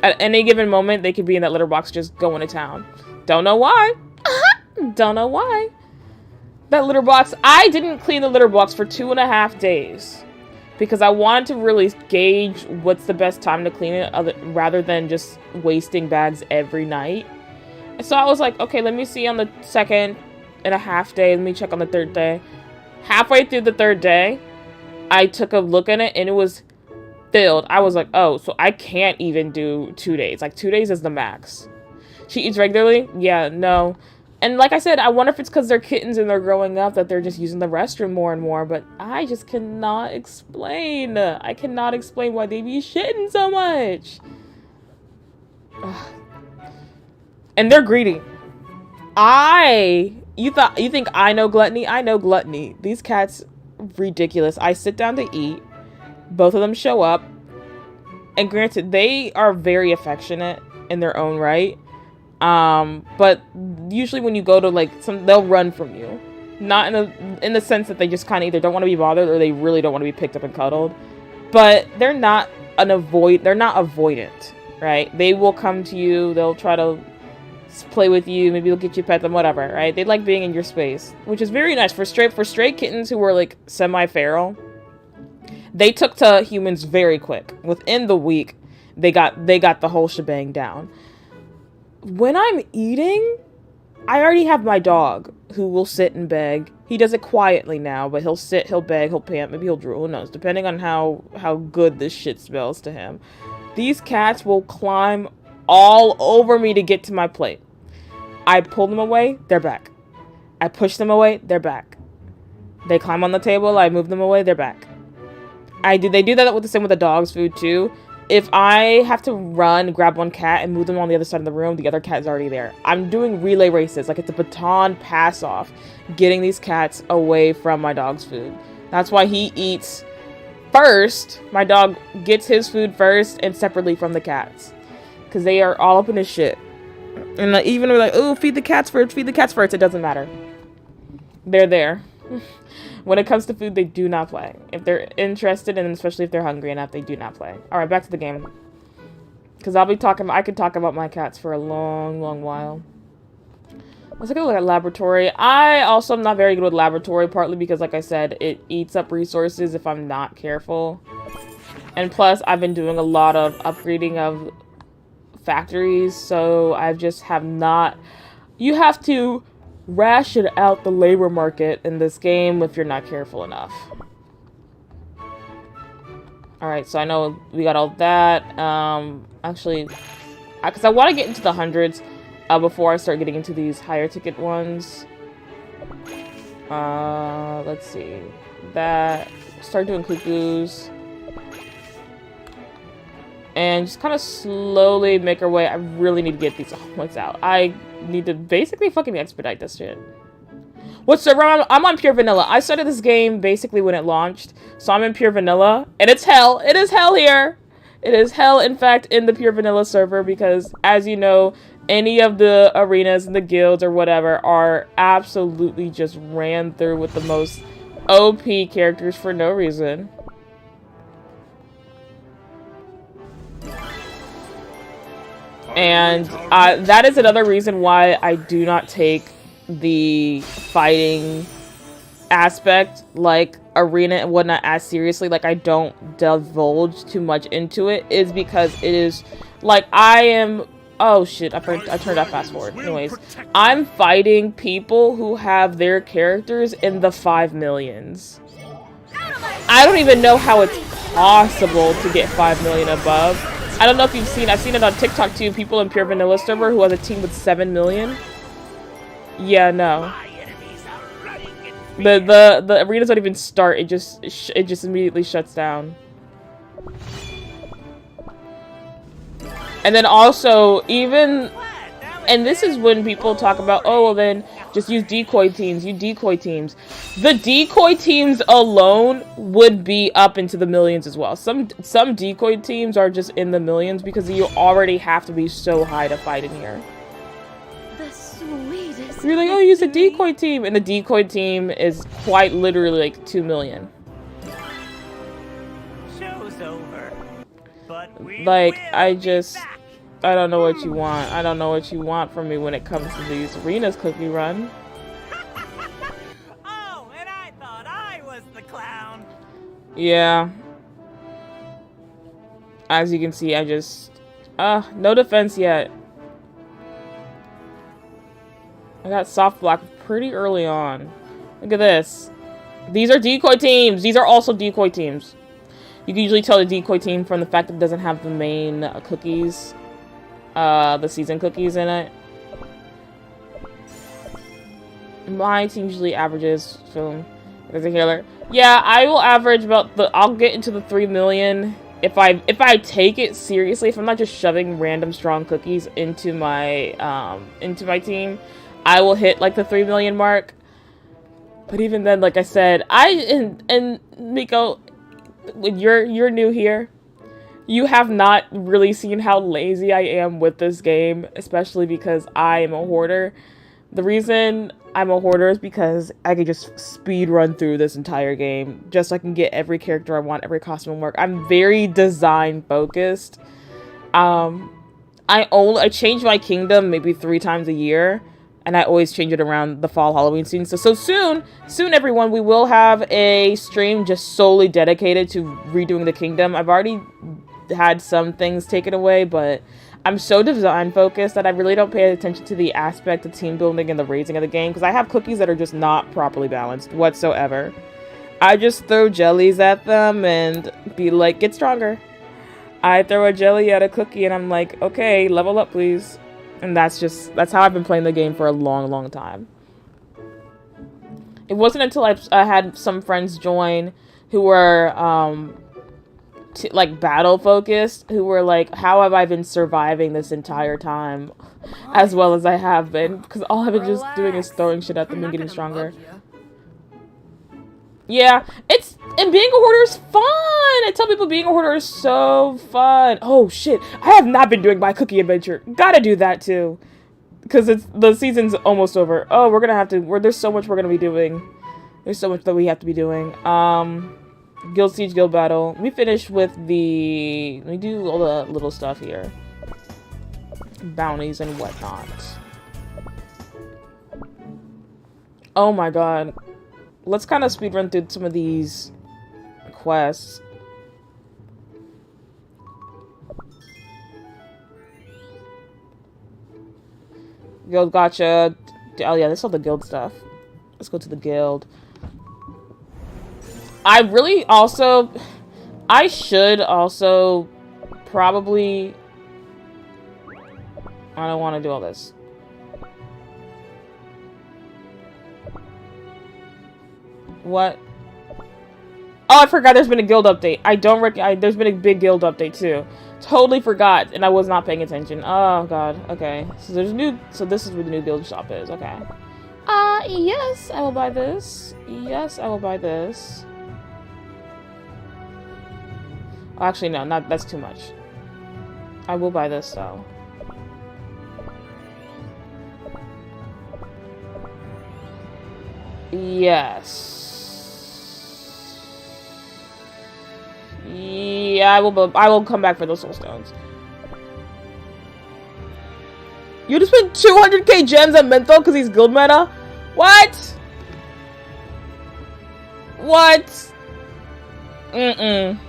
At any given moment, they could be in that litter box just going to town. Don't know why. Don't know why. That litter box, I didn't clean the litter box for 2.5 days. Because I wanted to really gauge what's the best time to clean it, rather than just wasting bags every night. And so I was like, okay, let me see on the 2.5 day. Let me check on the 3rd day. Halfway through the 3rd day, I took a look at it and it was filled. I was like, oh, so I can't even do 2 days. Like, 2 days is the max. She eats regularly? Yeah, no. And like I said, I wonder if it's because they're kittens and they're growing up that they're just using the restroom more and more, but I just cannot explain. I cannot explain why they be shitting so much. Ugh. And they're greedy. You think I know gluttony? I know gluttony. These cats, ridiculous. I sit down to eat. Both of them show up. And granted, they are very affectionate in their own right. But usually when you go to like they'll run from you. Not in the sense that they just kind of either don't want to be bothered or they really don't want to be picked up and cuddled. But they're not avoidant, right? They will come to you, they'll try to play with you. Maybe they'll get you pet them, whatever, right? They like being in your space, which is very nice for stray kittens who were like semi-feral. They took to humans very quick. Within the week, they got the whole shebang down. When I'm eating, I already have my dog who will sit and beg. He does it quietly now, but he'll sit, he'll beg, he'll pant, maybe he'll drool, who knows, depending on how good this shit smells to him. These cats will climb all over me to get to my plate. I pull them away, they're back. I push them away, they're back. They climb on the table, I move them away, they're back. They do that with the same with the dog's food too. If I have to run, grab one cat, and move them on the other side of the room, the other cat is already there. I'm doing relay races, like it's a baton pass off, getting these cats away from my dog's food. That's why he eats first. My dog gets his food first and separately from the cats. Because they are all up in his shit. And even we're like, oh, feed the cats first, feed the cats first. It doesn't matter. They're there. When it comes to food, they do not play. If they're interested, and especially if they're hungry enough, they do not play. Alright, back to the game. Because I could talk about my cats for a long, long while. Let's take a look at laboratory. I also am not very good with laboratory, partly because, like I said, it eats up resources if I'm not careful. And plus, I've been doing a lot of upgrading of factories, so I just have not... You have to ration out the labor market in this game if you're not careful enough. Alright, so I know we got all that. Actually, because I want to get into the hundreds before I start getting into these higher ticket ones. Let's see. That. Start doing cuckoos. And just kind of slowly make our way. I really need to get these omelets out. I need to basically fucking expedite this shit. What server? I'm on pure vanilla. I started this game basically when it launched. So I'm in pure vanilla. And it's hell. It is hell here. It is hell, in fact, in the pure vanilla server. Because, as you know, any of the arenas and the guilds or whatever are absolutely just ran through with the most OP characters for no reason. And that is another reason why I do not take the fighting aspect, like arena and whatnot, as seriously. Like, I don't divulge too much into it, is because it is like I am... Oh shit, I turned off fast forward. Anyways, I'm fighting people who have their characters in the 5 millions. I don't even know how it's possible to get 5 million above. I don't know if you've seen, I've seen it on TikTok too, people in pure vanilla server who has a team with 7 million. Yeah, no. The arenas don't even start, it just immediately shuts down. And then also, even, and this is when people talk about, oh, well then, just use decoy teams, The decoy teams alone would be up into the millions as well. Some decoy teams are just in the millions because you already have to be so high to fight in here. The sweetest. You're like, oh, use a decoy team, and the decoy team is quite literally like 2 million. Show's over. But we Like, will I be just... back. I don't know what you want. I don't know what you want from me when it comes to these arenas, Cookie Run. Oh, and I thought I was the clown. Yeah. As you can see, I just... no defense yet. I got soft block pretty early on. Look at this. These are decoy teams. These are also decoy teams. You can usually tell the decoy team from the fact that it doesn't have the main cookies. The season cookies in it. My team usually averages from as a healer. Yeah, I will average about I'll get into the 3 million if I take it seriously. If I'm not just shoving random strong cookies into my team, I will hit like the 3 million mark. But even then, like I said, and Miko, when you're new here, you have not really seen how lazy I am with this game, especially because I am a hoarder. The reason I'm a hoarder is because I can just speed run through this entire game just so I can get every character I want, every costume work. I'm very design focused. I I change my kingdom maybe 3 times a year, and I always change it around the fall Halloween season. So soon everyone, we will have a stream just solely dedicated to redoing the kingdom. I've already had some things taken away, but I'm so design focused that I really don't pay attention to the aspect of team building and the raising of the game, because I have cookies that are just not properly balanced whatsoever. I just throw jellies at them and be like, get stronger. I throw a jelly at a cookie and I'm like, okay, level up please. And that's how I've been playing the game for a long time. It wasn't until I had some friends join who were like battle focused, who were like, how have I been surviving this entire time as well as I have been, because all I've been just doing is throwing shit at them and getting stronger. Yeah, and being a hoarder is fun. I tell people being a hoarder is so fun. Oh shit, I have not been doing my cookie adventure. Gotta do that too, because the season's almost over. Oh, we're gonna have to. There's so much we're gonna be doing. There's so much that we have to be doing. Guild Siege, Guild Battle. We finish with we do all the little stuff here. Bounties and whatnot. Oh my god. Let's kind of speedrun through some of these quests. Guild gotcha. Oh yeah, this is all the guild stuff. Let's go to the guild. I should also probably... I don't want to do all this. What? Oh, I forgot there's been a guild update. There's been a big guild update too. Totally forgot, and I was not paying attention. Oh god. Okay. So this is where the new guild shop is. Okay. Yes, I will buy this. Yes, I will buy this. Oh, actually, no, that's too much. I will buy this though. Yes. Yeah, I will come back for those soul stones. You just spent 200k gems on Menthol because he's guild meta? What? What? I'm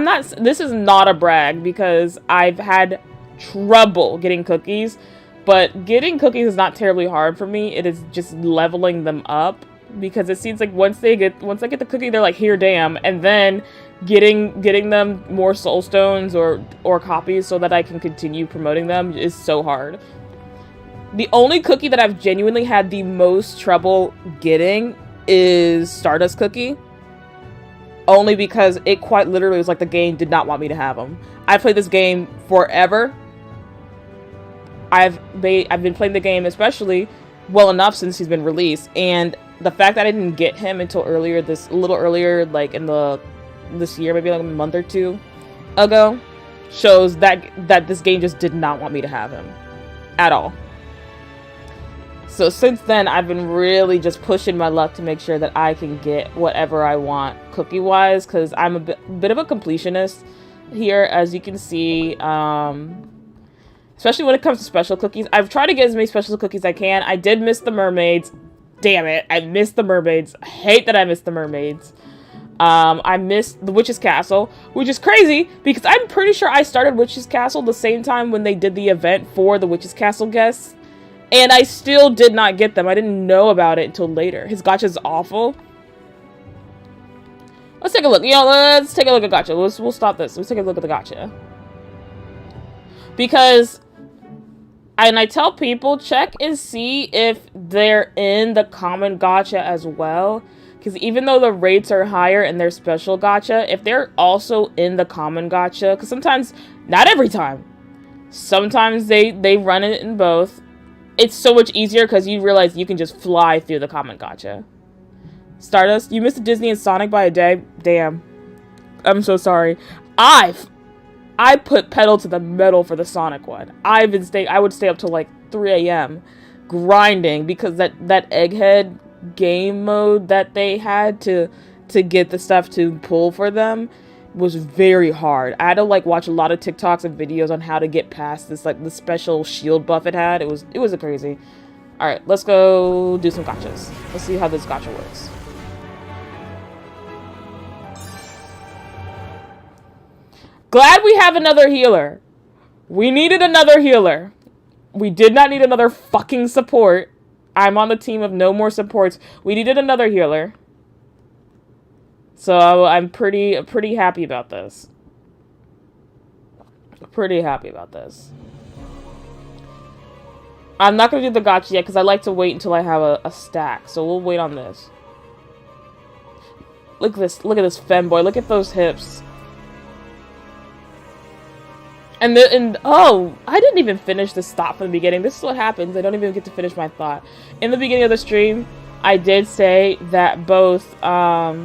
not, this is not a brag because I've had trouble getting cookies, but getting cookies is not terribly hard for me. It is just leveling them up, because it seems like once I get the cookie, they're like, here, damn, and then getting them more soul stones or copies so that I can continue promoting them is so hard. The only cookie that I've genuinely had the most trouble getting is Stardust cookie, only because it quite literally was like the game did not want me to have them. I played this game forever. I've been playing the game especially well enough since he's been released, and the fact that I didn't get him until a little earlier, like in this year, maybe like a month or two ago, shows that this game just did not want me to have him at all. So since then, I've been really just pushing my luck to make sure that I can get whatever I want cookie-wise, because I'm a bit of a completionist here, as you can see, especially when it comes to special cookies. I've tried to get as many special cookies as I can. I did miss the mermaids. Damn it, I missed the mermaids. I hate that I missed the mermaids. I missed the Witch's Castle, which is crazy because I'm pretty sure I started Witch's Castle the same time when they did the event for the Witch's Castle guests, and I still did not get them. I didn't know about it until later. His gacha's awful. Let's take a look. Let's take a look at gacha. We'll stop this. Let's take a look at the gacha. Because, and I tell people, check and see if they're in the common gacha as well. Because even though the rates are higher in their special gacha, if they're also in the common gacha, because sometimes, not every time, sometimes they run it in both. It's so much easier because you realize you can just fly through the common gacha. Stardust, you missed Disney and Sonic by a day? Damn. I'm so sorry. I put pedal to the metal for the Sonic one. I would stay up till like 3 a.m. grinding because that Egghead game mode that they had to get the stuff to pull for them, was very hard. I had to like watch a lot of TikToks and videos on how to get past this, like the special shield buff it had. It was a crazy. All right, let's go do some gotchas. Let's see how this gotcha works. Glad we have another healer. We needed another healer. We did not need another fucking support. I'm on the team of no more supports. We needed another healer. So I'm pretty happy about this. Pretty happy about this. I'm not going to do the gacha yet because I like to wait until I have a stack. So we'll wait on this. Look at this. Look at this femboy. Look at those hips. And oh, I didn't even finish the stop from the beginning. This is what happens. I don't even get to finish my thought. In the beginning of the stream, I did say that both Dark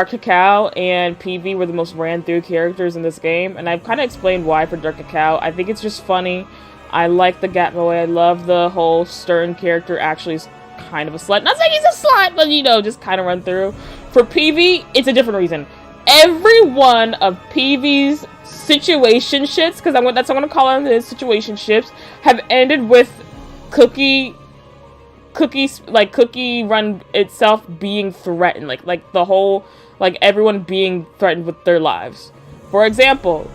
Cacao and PV were the most ran through characters in this game. And I've kind of explained why for Dark Cacao. I think it's just funny. I like the Gat Boy. I love the whole Stern character actually is kind of a slut. Not saying he's a slut, but you know, just kind of run through. For PV, it's a different reason. Every one of PV's situationships, because that's what I'm gonna call them, his situationships, have ended with Cookie Run itself being threatened, like the whole, like everyone being threatened with their lives. For example,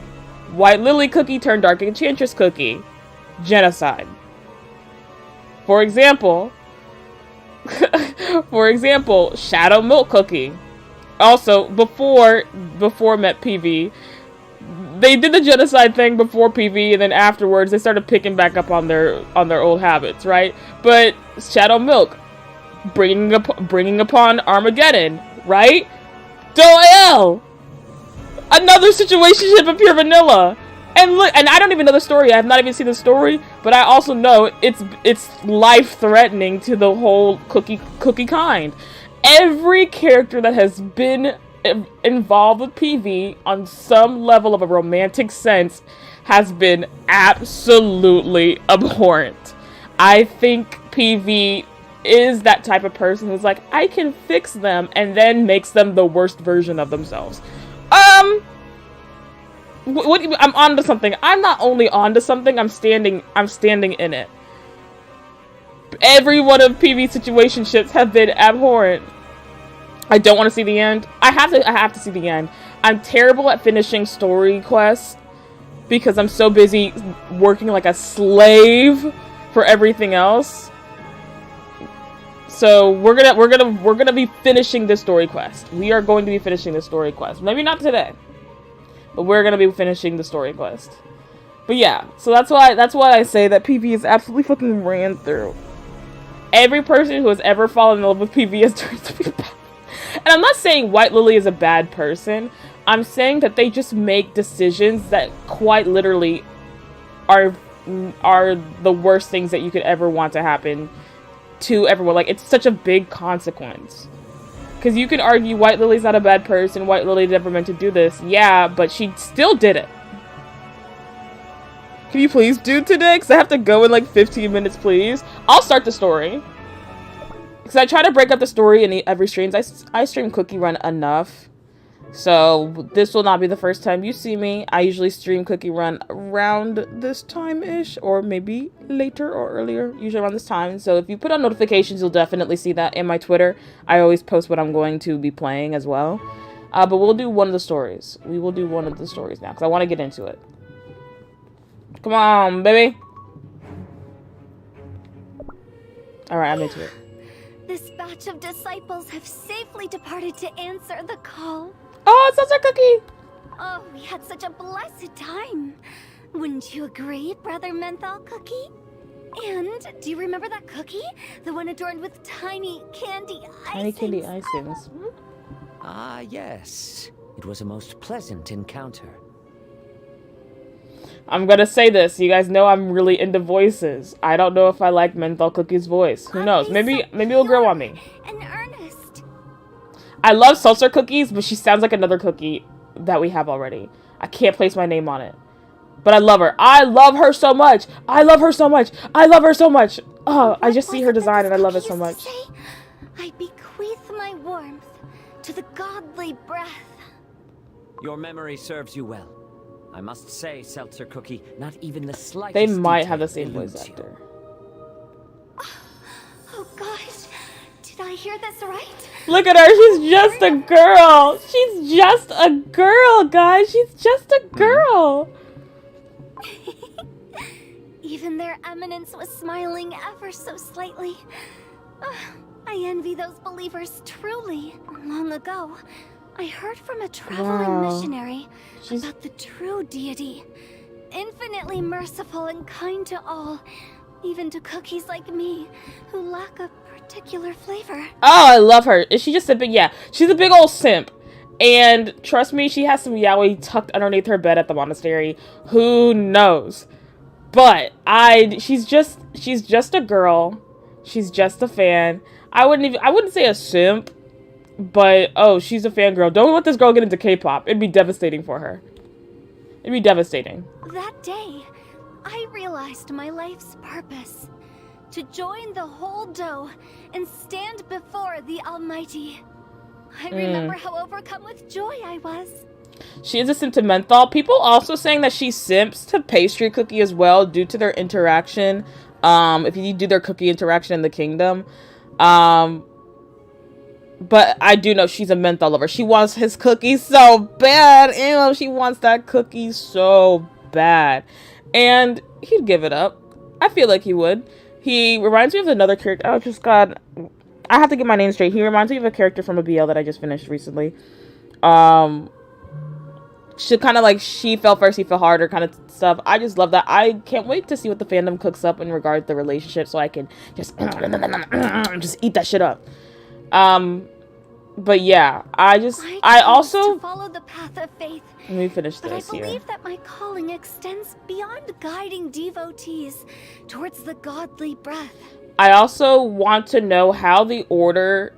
White Lily Cookie turned Dark Enchantress Cookie, genocide. For example, Shadow Milk Cookie. Also, before met PV, they did the genocide thing before PV, and then afterwards they started picking back up on their old habits, right? But Shadow Milk, bringing upon Armageddon, right? Doyle, another situationship of pure vanilla, and look, and I don't even know the story. I have not even seen the story, but I also know it's life threatening to the whole cookie kind. Every character that has been involved with PV on some level of a romantic sense has been absolutely abhorrent. I think PV is that type of person who's like, I can fix them, and then makes them the worst version of themselves. I'm onto something. I'm not only onto something, I'm standing in it. Every one of PV's situationships have been abhorrent. I don't want to see the end. I have to see the end. I'm terrible at finishing story quests because I'm so busy working like a slave for everything else. So we're gonna be finishing this story quest. We are going to be finishing this story quest. Maybe not today, but we're gonna be finishing the story quest. But yeah, so that's why I say that PV is absolutely fucking ran through. Every person who has ever fallen in love with PV has turned to be bad. And I'm not saying White Lily is a bad person. I'm saying that they just make decisions that quite literally are the worst things that you could ever want to happen to everyone. Like, it's such a big consequence. Because you can argue White Lily's not a bad person. White Lily never meant to do this. Yeah, but she still did it. Can you please do today? Because I have to go in like 15 minutes, please. I'll start the story. Because I try to break up the story in every stream. I stream Cookie Run enough. So this will not be the first time you see me. I usually stream Cookie Run around this time-ish. Or maybe later or earlier. Usually around this time. So if you put on notifications, you'll definitely see that in my Twitter. I always post what I'm going to be playing as well. But we'll do one of the stories. We will do one of the stories now. Because I want to get into it. Come on, baby. Alright, I'm into it. This batch of disciples have safely departed to answer the call. Oh, it's such a cookie! Oh, we had such a blessed time. Wouldn't you agree, Brother Menthol Cookie? And do you remember that cookie? The one adorned with tiny candy icings. Tiny candy icings. Ah, yes. It was a most pleasant encounter. I'm gonna say this. You guys know I'm really into voices. I don't know if I like Menthol Cookie's voice. Who knows? Maybe it'll grow on me. And earnest. I love Seltzer Cookies, but she sounds like another cookie that we have already. I can't place my name on it. But I love her. I love her so much. I love her so much. I love her so much. Oh, I just see her design and I love it so much. I bequeath my warmth to the godly breath Your memory serves you well. I must say, Seltzer Cookie, not even the slightest They might have the detail same voice eludes you. actor. Oh gosh, did I hear this right? Look at her. She's just a girl. She's just a girl, guys. She's just a girl. Even their eminence was smiling ever so slightly. I envy those believers truly. Long ago, I heard from a traveling missionary about the true deity. Infinitely merciful and kind to all, even to cookies like me, who lack a particular flavor. Oh, I love her. Is she just simping? Yeah, she's a big old simp. And trust me, she has some yaoi tucked underneath her bed at the monastery. Who knows? But she's just a girl. She's just a fan. I wouldn't say a simp, but oh, she's a fangirl. Don't let this girl get into K-pop. It'd be devastating for her. It'd be devastating. That day, I realized my life's purpose. To join the whole dough and stand before the Almighty. I remember how overcome with joy I was. She is a sentimental. People also saying that she simps to Pastry Cookie as well due to their interaction. If you do their cookie interaction in the kingdom. But I do know she's a menthol lover. She wants his cookie so bad. Ew, she wants that cookie so bad. And he'd give it up. I feel like he would. He reminds me of another character. Oh, just God. I have to get my name straight. He reminds me of a character from a BL that I just finished recently. She kind of like she fell first, he fell harder kind of stuff. I just love that. I can't wait to see what the fandom cooks up in regard to the relationship so I can just eat that shit up. But yeah, I also to follow the path of faith. Let me finish But this I here. believe that my calling extends beyond guiding devotees towards the godly breath. I also want to know how the order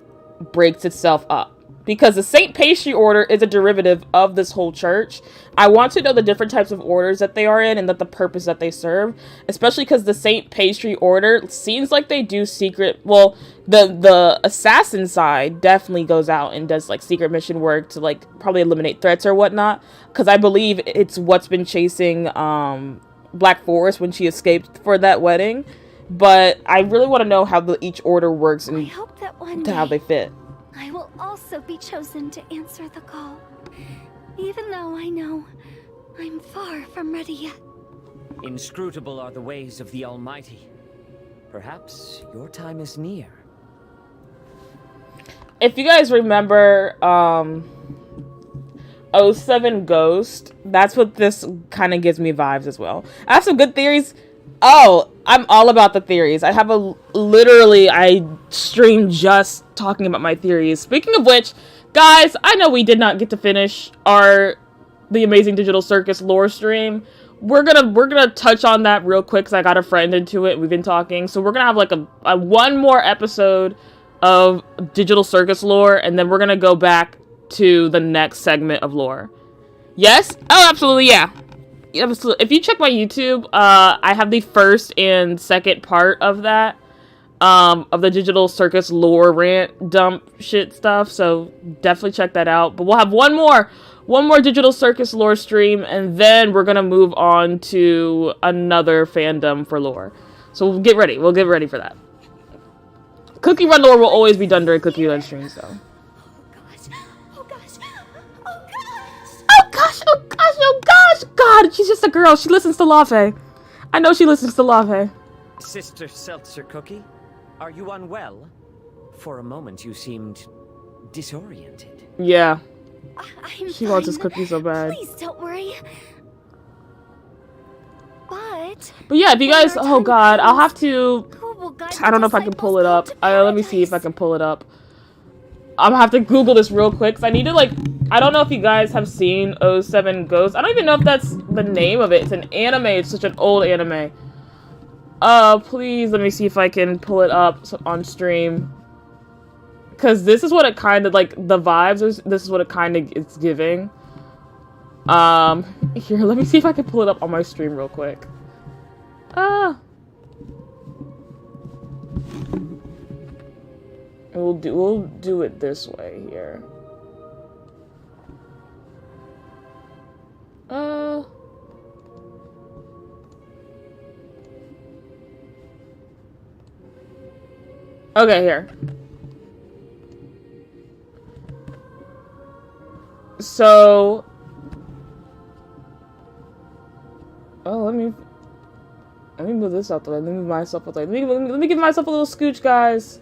breaks itself up. Because the Saint Pastry Order is a derivative of this whole church. I want to know the different types of orders that they are in and that the purpose that they serve. Especially because the Saint Pastry Order seems like they do secret... Well, the assassin side definitely goes out and does like secret mission work to like probably eliminate threats or whatnot. Because I believe it's what's been chasing Black Forest when she escaped for that wedding. But I really want to know how each order works and I hope that one day how they fit. I will also be chosen to answer the call, even though I know I'm far from ready yet. Inscrutable are the ways of the Almighty. Perhaps your time is near. If you guys remember 07 Ghost, that's what this kind of gives me vibes as well. I have some good theories. Oh, I'm all about the theories. I have I stream just talking about my theories. Speaking of which, guys, I know we did not get to finish the Amazing Digital Circus lore stream. We're gonna touch on that real quick because I got a friend into it. We've been talking, so we're gonna have like a one more episode of Digital Circus lore, and then we're gonna go back to the next segment of lore. Yes? Oh, absolutely, yeah. If you check my YouTube, I have the first and second part of that, of the Digital Circus lore rant dump shit stuff, so definitely check that out. But we'll have one more Digital Circus lore stream, and then we're gonna move on to another fandom for lore. So we'll get ready for that. Cookie Run lore will always be done during Cookie Run streams, though. Oh gosh, God, she's just a girl. She listens to Lave. I know she listens to Lave. Sister Seltzer Cookie, are you unwell? For a moment you seemed disoriented. Yeah. She wants this cookie so bad. Please don't worry. But yeah, if you guys, oh God, I'll have to, who will guide I don't know if I can pull it up. Let me see if I can pull it up. I'm gonna have to Google this real quick, because I need to, like, I don't know if you guys have seen 07 Ghost. I don't even know if that's the name of it. It's an anime. It's such an old anime. Please let me see if I can pull it up on stream. Because this is what it kind of, like, the vibes, this is what it kind of is giving. Here, let me see if I can pull it up on my stream real quick. We'll do it this way here. Okay, here. So... Oh, let me move this out the way. Let me move myself out the way. Let me give myself a little scooch, guys.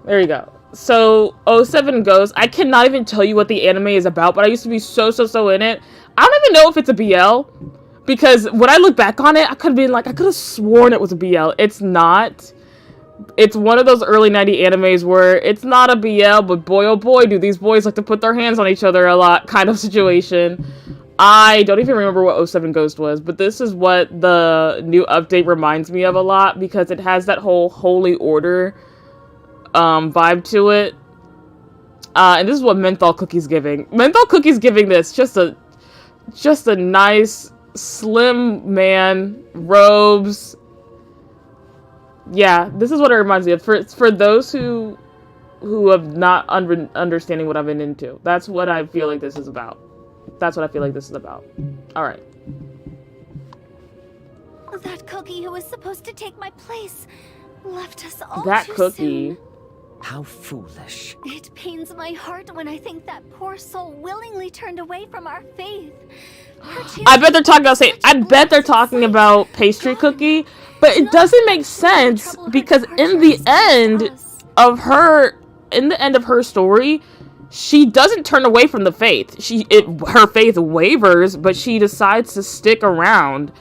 There you go. So, 07 goes. I cannot even tell you what the anime is about, but I used to be so in it. I don't even know if it's a BL. Because when I look back on it, I could have been like, I could have sworn it was a BL. It's not. It's one of those early 90s animes where it's not a BL, but boy oh boy, do these boys like to put their hands on each other a lot kind of situation. I don't even remember what 07 Ghost was, but this is what the new update reminds me of a lot because it has that whole Holy Order vibe to it. And this is what Menthol Cookie's giving. Menthol Cookie's giving this just a nice slim man, robes. Yeah, this is what it reminds me of. For those who have not understanding what I've been into. That's what I feel like this is about. That's what I feel like this is about. Alright. That cookie who was supposed to take my place left us all That too cookie. soon. How foolish. It pains my heart when I think that poor soul willingly turned away from our faith. I bet they're talking about pastry cookie, but it doesn't make sense because in the end of her story, she doesn't turn away from the faith. Her faith wavers, but she decides to stick around.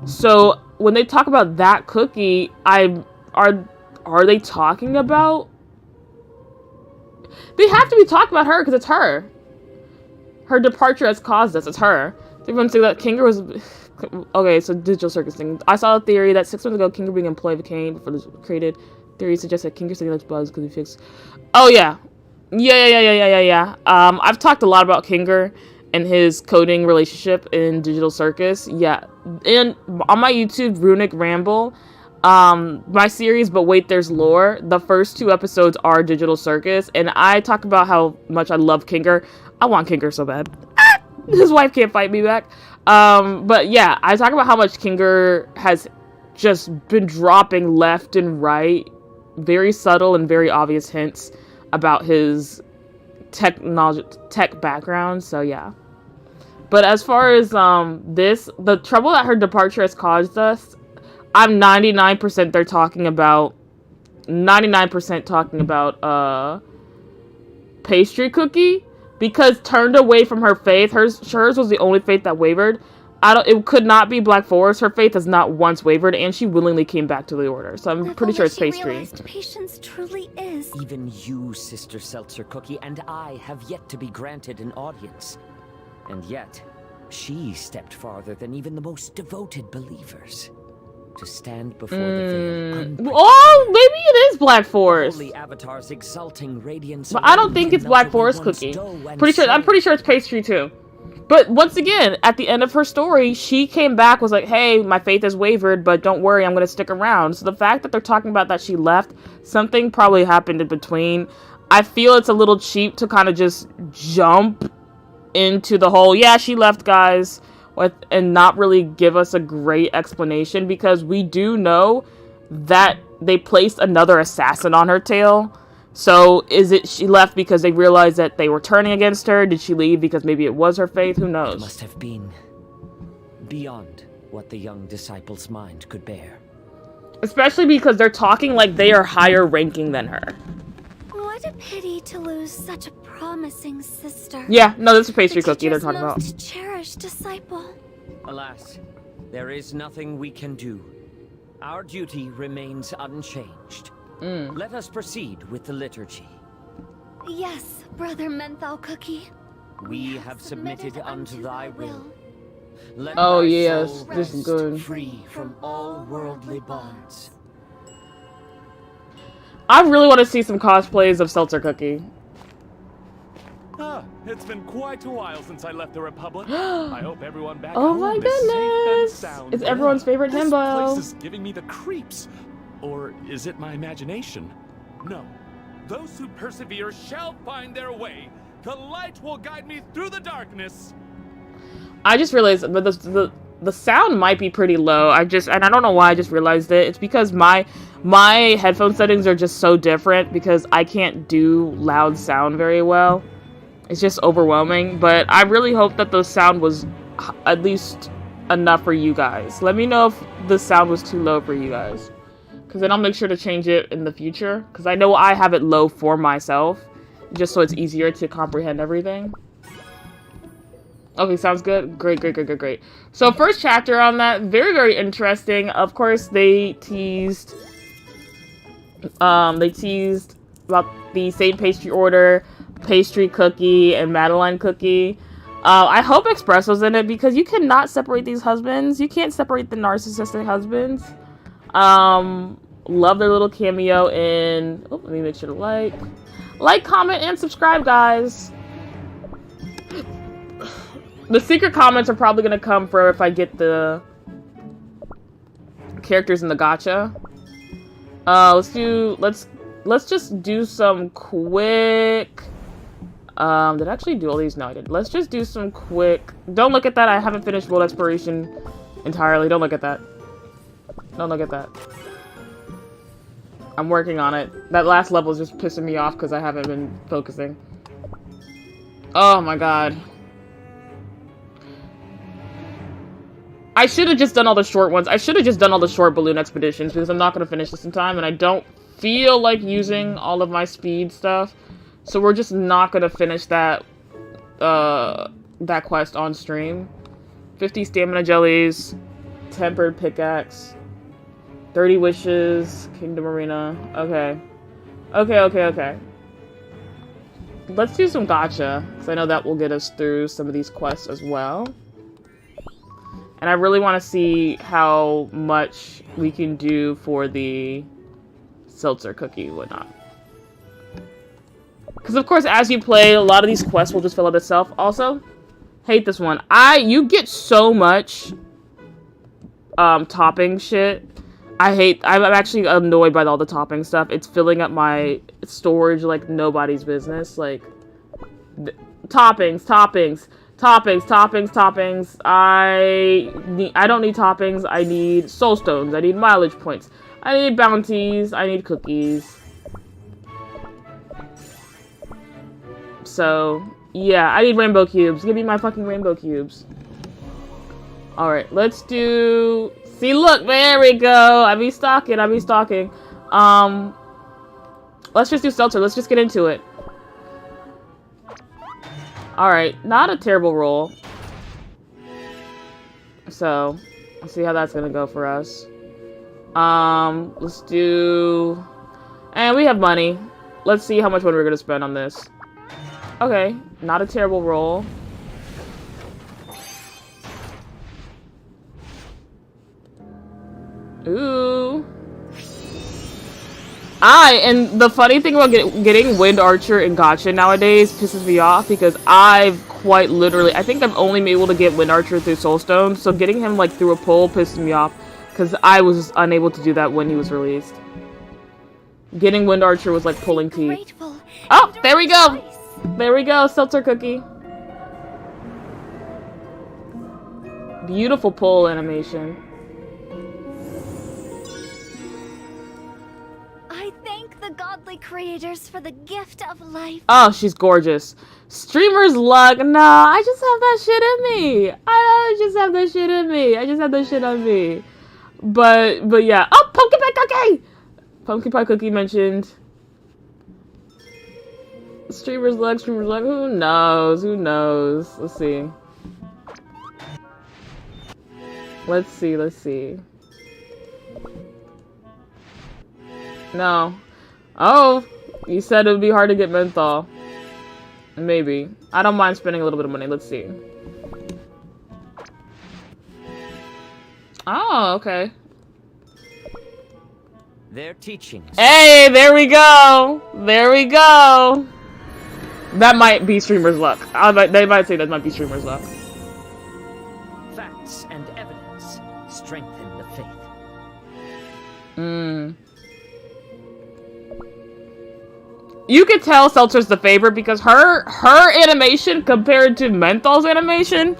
So when they talk about that cookie, are they talking about? They have to be talking about her because it's her. Her departure has caused this. It's her. Everyone say that Kinger was... Okay, so digital circus thing. I saw a theory that 6 months ago, Kinger being employed became before this was created. Theory suggests that Kinger studied bugs because he fixed... Oh, yeah. Yeah. I've talked a lot about Kinger and his coding relationship in Digital Circus. Yeah. And on my YouTube, Runic Ramble, my series, But Wait, There's Lore, the first 2 episodes are Digital Circus, and I talk about how much I love Kinger. I want Kinger so bad. His wife can't fight me back. But yeah, I talk about how much Kinger has just been dropping left and right, very subtle and very obvious hints about his tech background. So yeah. But as far as the trouble that her departure has caused us, I'm 99% they're talking about 99% talking about pastry cookie. Because turned away from her faith, hers was the only faith that wavered. It could not be Black Forest. Her faith has not once wavered, and she willingly came back to the Order. So I'm pretty sure it's pastry. Patience truly is. Even you, Sister Seltzer Cookie, and I have yet to be granted an audience. And yet, she stepped farther than even the most devoted believers. To stand before the veil. Oh, maybe it is Black Forest. Holy Avatar's exulting radiance. But I don't think it's Black Forest cookie. I'm pretty sure it's pastry too. But once again, at the end of her story, she came back, was like, hey, my faith has wavered, but don't worry, I'm going to stick around. So the fact that they're talking about that she left, something probably happened in between. I feel it's a little cheap to kind of just jump into the whole, yeah, she left, guys, and not really give us a great explanation, because we do know that they placed another assassin on her tail. So is it she left because they realized that they were turning against her? Did she leave because maybe it was her faith? Who knows? It must have been beyond what the young disciple's mind could bear. Especially because they're talking like they are higher ranking than her. What a pity to lose such a promising sister. Yeah, no, this is pastry cookie they're talking about. Most cherished disciple. Alas, there is nothing we can do. Our duty remains unchanged. Let us proceed with the liturgy. Yes, Brother Menthol Cookie. We have submitted unto thy will. Let Oh thy yes, soul this is rest good. free from all worldly bonds. I really want to see some cosplays of Seltzer Cookie. It's been quite a while since I left the Republic. I hope everyone back Oh home my is safe and goodness! sound. It's everyone's favorite This himbo. place is giving me the creeps. Or is it my imagination? No. Those who persevere shall find their way. The light will guide me through the darkness. I just realized, but the sound might be pretty low. And I don't know why I just realized it. It's because my headphone settings are just so different because I can't do loud sound very well. It's just overwhelming, but I really hope that the sound was at least enough for you guys. Let me know if the sound was too low for you guys, because then I'll make sure to change it in the future, because I know I have it low for myself, just so it's easier to comprehend everything. Okay, sounds good. Great. So first chapter on that, very interesting. Of course, they teased about the Saint Pastry Order, Pastry Cookie, and Madeline Cookie. I hope Espresso's in it, because you cannot separate these husbands. You can't separate the narcissistic husbands. Love their little cameo in... Oh, let me make sure to like, comment, and subscribe, guys. The secret comments are probably gonna come for if I get the characters in the gacha. Let's just do some quick... did I actually do all these? No, I didn't. Let's just do some quick... Don't look at that. I haven't finished World Exploration entirely. Don't look at that. Don't look at that. I'm working on it. That last level is just pissing me off because I haven't been focusing. Oh my god. I should have just done all the short ones. I should have just done all the short balloon expeditions, because I'm not going to finish this in time, and I don't feel like using all of my speed stuff. So we're just not going to finish that quest on stream. 50 stamina jellies, tempered pickaxe, 30 wishes, Kingdom Arena. Okay. Let's do some gacha, because I know that will get us through some of these quests as well. And I really want to see how much we can do for the seltzer cookie and whatnot. Because of course, as you play, a lot of these quests will just fill out itself. Also, hate this one. You get so much topping shit. I'm actually annoyed by all the topping stuff. It's filling up my storage like nobody's business. Like, toppings. I don't need toppings. I need soul stones. I need mileage points. I need bounties. I need cookies. So, yeah, I need rainbow cubes. Give me my fucking rainbow cubes. Alright, let's do... See, look, there we go. I be stalking. Let's just do seltzer. Let's just get into it. Alright, not a terrible roll. So, let's see how that's gonna go for us. Let's do... And we have money. Let's see how much money we're gonna spend on this. Okay, not a terrible roll. Ooh. And the funny thing about getting Wind Archer and Gacha nowadays pisses me off, because I've quite literally, I think I've only been able to get Wind Archer through Soulstone, so getting him like through a pull pisses me off, because I was unable to do that when he was released. Getting Wind Archer was like pulling teeth. Oh, there we go! There we go, Seltzer Cookie. Beautiful pull animation. I thank the godly creators for the gift of life. Oh, she's gorgeous. Streamer's luck. Nah, I just have that shit in me. I just have that shit on me. But yeah. Oh, Pumpkin Pie Cookie! Pumpkin Pie Cookie mentioned. Streamer's luck. Who knows? Let's see. No. Oh, you said it would be hard to get menthol. Maybe. I don't mind spending a little bit of money. Let's see. Oh, okay. Their teachings. Hey, there we go. That might be streamer's luck. They might say that might be streamer's luck. Facts and evidence strengthen the faith. You could tell Seltzer's the favorite because her animation compared to Menthol's animation,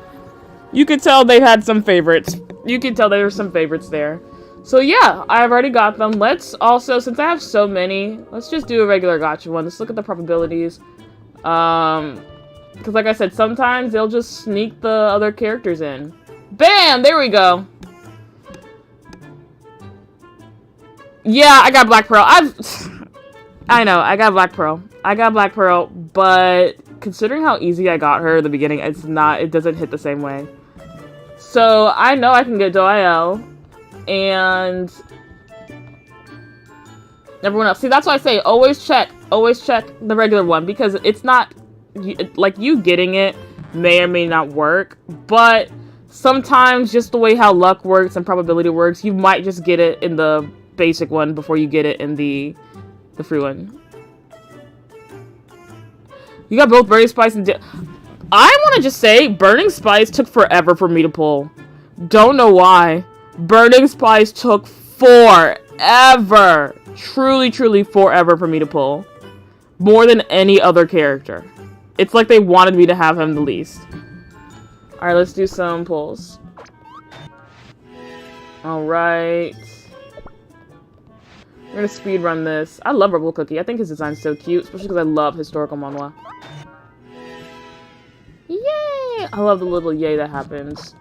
You could tell they had some favorites. You could tell there were some favorites there. So yeah, I've already got them. Let's also, since I have so many, let's just do a regular gacha one. Let's look at the probabilities. Because like I said, sometimes they'll just sneak the other characters in. Bam! There we go. Yeah, I got Black Pearl. I know, I got Black Pearl. I got Black Pearl, but considering how easy I got her at the beginning, it doesn't hit the same way. So, I know I can get Doughy and everyone else. See, that's why I say always check the regular one, because it's not, like, you getting it may or may not work, but sometimes just the way how luck works and probability works, you might just get it in the basic one before you get it in the free one. You got both Burning Spice and I want to just say, Burning Spice took forever for me to pull. Don't know why. Burning Spice took forever. Truly, truly forever for me to pull. More than any other character. It's like they wanted me to have him the least. Alright, let's do some pulls. Alright. We're gonna speed run this. I love Rebel Cookie. I think his design's so cute, especially because I love historical manhwa. Yay! I love the little yay that happens.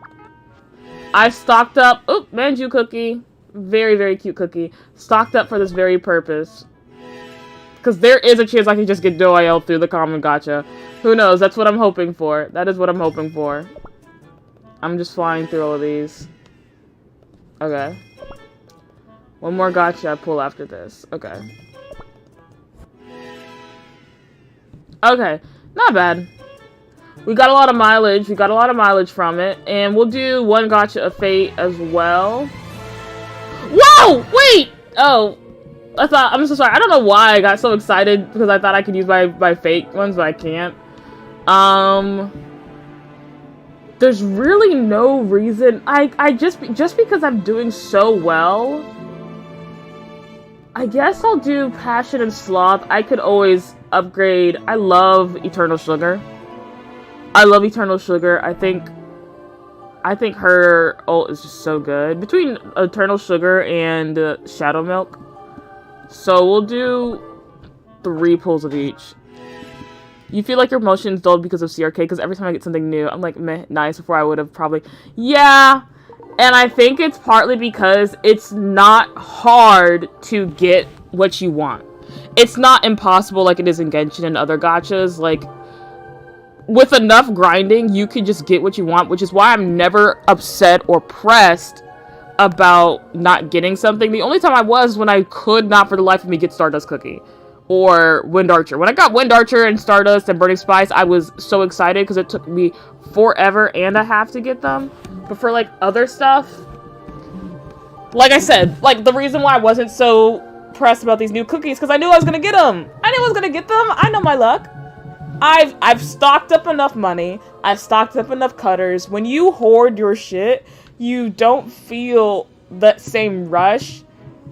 I stocked up. Oh, Manju Cookie. Very, very cute cookie. Stocked up for this very purpose. Because there is a chance I can just get Doughy through the common gacha. Who knows? That's what I'm hoping for. That is what I'm hoping for. I'm just flying through all of these. Okay. One more gacha I pull after this. Okay. Okay. Not bad. We got a lot of mileage. We got a lot of mileage from it. And we'll do one gacha of Fate as well. Whoa! Wait! Oh. I'm so sorry. I don't know why I got so excited because I thought I could use my Fate ones, but I can't. There's really no reason. I just because I'm doing so well, I guess I'll do Passion and Sloth. I could always upgrade. I love Eternal Sugar. I love Eternal Sugar. I think her ult is just so good. Between Eternal Sugar and Shadow Milk. So we'll do 3 pulls of each. You feel like your emotions dulled because of CRK? Because every time I get something new, I'm like, meh, nice, before I would have probably... Yeah! And I think it's partly because it's not hard to get what you want. It's not impossible like it is in Genshin and other gachas. Like, with enough grinding, you can just get what you want, which is why I'm never upset or pressed about not getting something. The only time I was when I could not for the life of me get Stardust Cookie or Wind Archer. When I got Wind Archer and Stardust and Burning Spice, I was so excited because it took me forever and a half to get them. But for like other stuff, like I said, like the reason why I wasn't so pressed about these new cookies because I knew I was gonna get them. I knew I was gonna get them. I know my luck. I've stocked up enough money. I've stocked up enough cutters. When you hoard your shit, you don't feel that same rush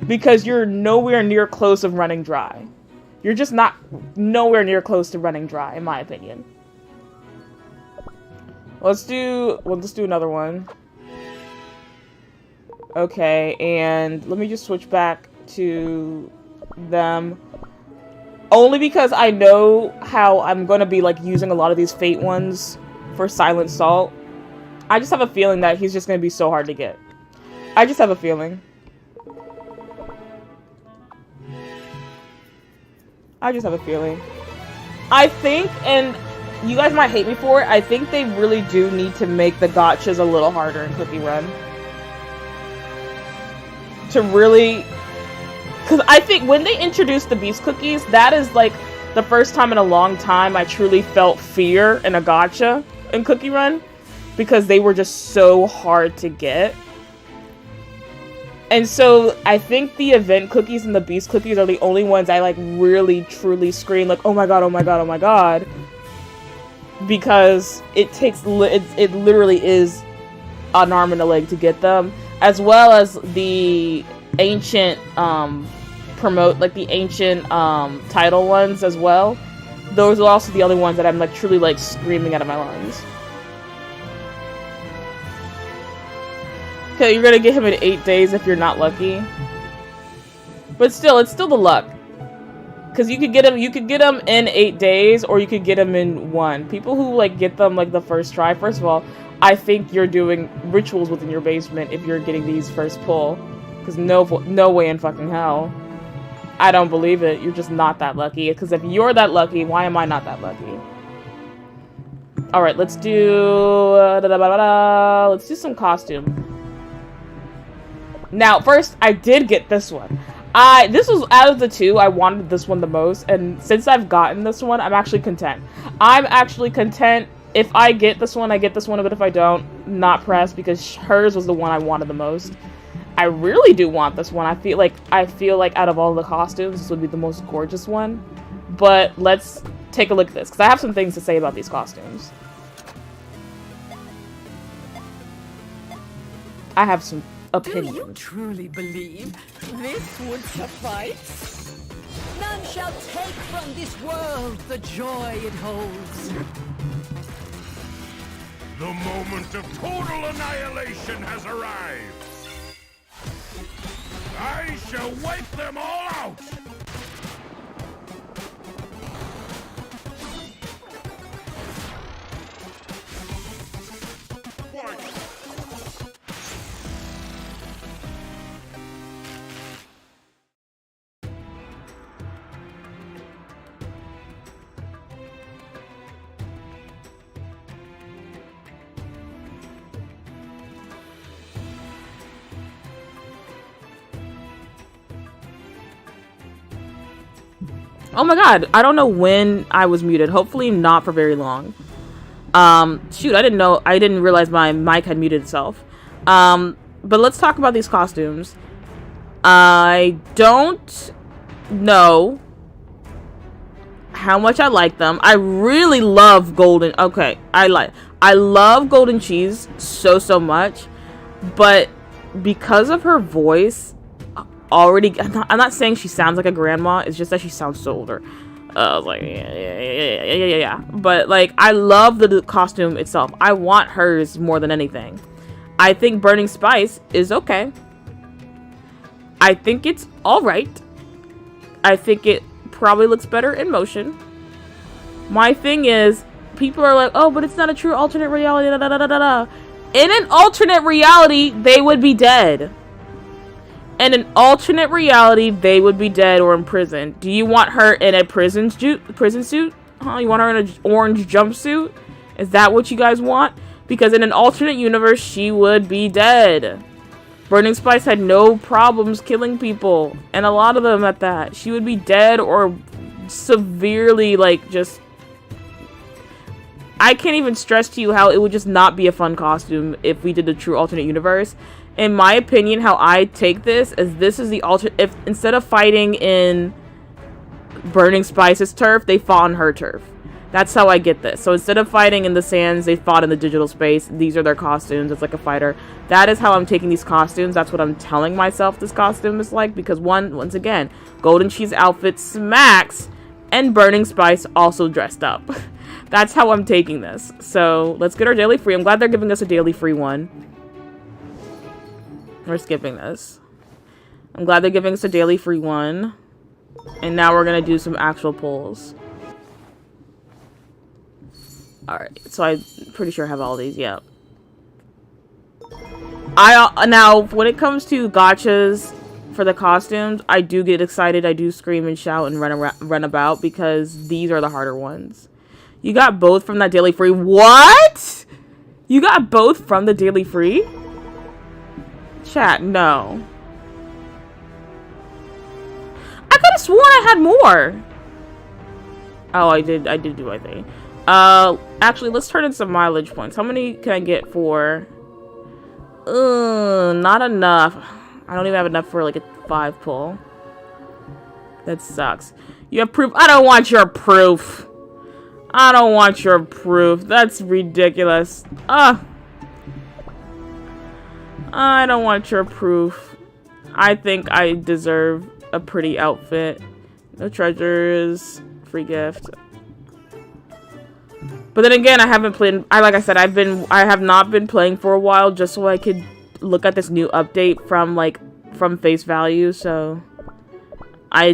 because you're nowhere near close of running dry. You're just not nowhere near close to running dry, in my opinion. Let's do another one. Okay, and let me just switch back to them. Only because I know how I'm gonna be like using a lot of these Fate ones for Silent Salt. I just have a feeling that he's just gonna be so hard to get. I just have a feeling. I just have a feeling. I think, and you guys might hate me for it, I think they really do need to make the gotchas a little harder in Cookie Run. To really... Because I think when they introduced the Beast Cookies, that is like the first time in a long time I truly felt fear in a gacha in Cookie Run. Because they were just so hard to get. And so I think the event cookies and the Beast Cookies are the only ones I like really truly scream like, oh my god, oh my god, oh my god. Because it takes, it literally is an arm and a leg to get them. As well as the ancient, the ancient title ones as well. Those are also the only ones that I'm like truly like screaming out of my lungs. Okay, you're gonna get him in 8 days if you're not lucky. But still, it's still the luck. Because you could get him in 8 days, or you could get him in 1. People who, like, get them, like, the first try, first of all, I think you're doing rituals within your basement if you're getting these first pull. Because no way in fucking hell. I don't believe it. You're just not that lucky. Because if you're that lucky, why am I not that lucky? Alright, let's do... let's do some costume. Now, first, I did get this one. This was, out of the two, I wanted this one the most. And since I've gotten this one, I'm actually content. I'm actually content. If I get this one, I get this one. But if I don't, not pressed. Because hers was the one I wanted the most. I really do want this one. I feel like out of all the costumes, this would be the most gorgeous one. But let's take a look at this, because I have some things to say about these costumes. I have some opinions. Do you truly believe this would suffice? None shall take from this world the joy it holds. The moment of total annihilation has arrived. I shall wipe them all out! Oh my god, I don't know when I was muted. Hopefully not for very long. Shoot, I didn't realize my mic had muted itself. But let's talk about these costumes. I don't know how much I like them. I really love Golden. Okay, I love Golden Cheese so much, but because of her voice, I'm not saying she sounds like a grandma. It's just that she sounds so older. Like yeah. But like, I love the costume itself. I want hers more than anything. I think Burning Spice is okay. I think it's all right. I think it probably looks better in motion. My thing is, people are like, oh, but it's not a true alternate reality. Da, da, da, da, da. In an alternate reality, they would be dead. In an alternate reality, they would be dead or in prison. Do you want her in a prison suit? Huh? You want her in an orange jumpsuit? Is that what you guys want? Because in an alternate universe, she would be dead. Burning Spice had no problems killing people. And a lot of them at that. She would be dead or severely, like, just... I can't even stress to you how it would just not be a fun costume if we did the true alternate universe. In my opinion, how I take this is the if instead of fighting in Burning Spice's turf, they fought on her turf. That's how I get this. So instead of fighting in the sands, they fought in the digital space. These are their costumes. It's like a fighter. That is how I'm taking these costumes. That's what I'm telling myself this costume is like. Because once again, Golden Cheese outfit smacks, and Burning Spice also dressed up. That's how I'm taking this. So let's get our daily free. I'm glad they're giving us a daily free one. We're skipping this. I'm glad they're giving us a daily free one. And now we're going to do some actual pulls. Alright, so I'm pretty sure I have all these. Yep. Now, when it comes to gachas for the costumes, I do get excited. I do scream and shout and run about because these are the harder ones. You got both from that daily free. What? You got both from the daily free? Chat, no. I could have sworn I had more. Oh, I did do, I think. Actually, let's turn in some mileage points. How many can I get for... not enough. I don't even have enough for, like, a 5 pull. That sucks. You have proof? I don't want your proof. I don't want your proof. That's ridiculous. I don't want your proof. I think I deserve a pretty outfit. No treasures. Free gift. But then again, I haven't played. Like I said, I have not been playing for a while, just so I could look at this new update from face value, so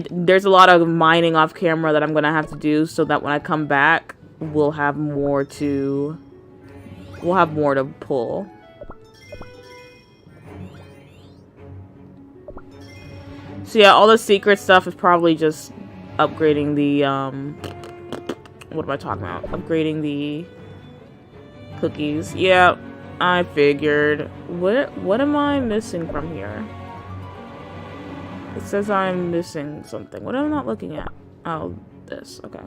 there's a lot of mining off camera that I'm gonna have to do so that when I come back, we'll have more to pull. So yeah, all the secret stuff is probably just upgrading the what am I talking about? Upgrading the cookies. Yeah, I figured. What am I missing from here? It says I'm missing something. What am I not looking at? Oh, this. Okay.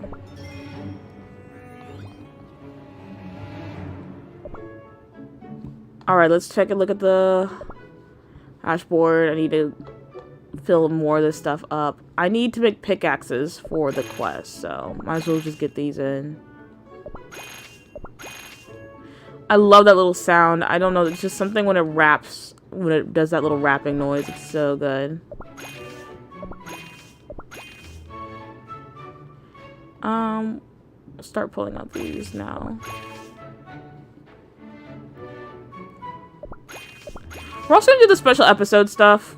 Alright, let's take a look at the dashboard. I need to fill more of this stuff up. I need to make pickaxes for the quest, so might as well just get these in. I love that little sound. I don't know, it's just something when it raps, when it does that little rapping noise. It's so good. Start pulling out these now. We're also gonna do the special episode stuff.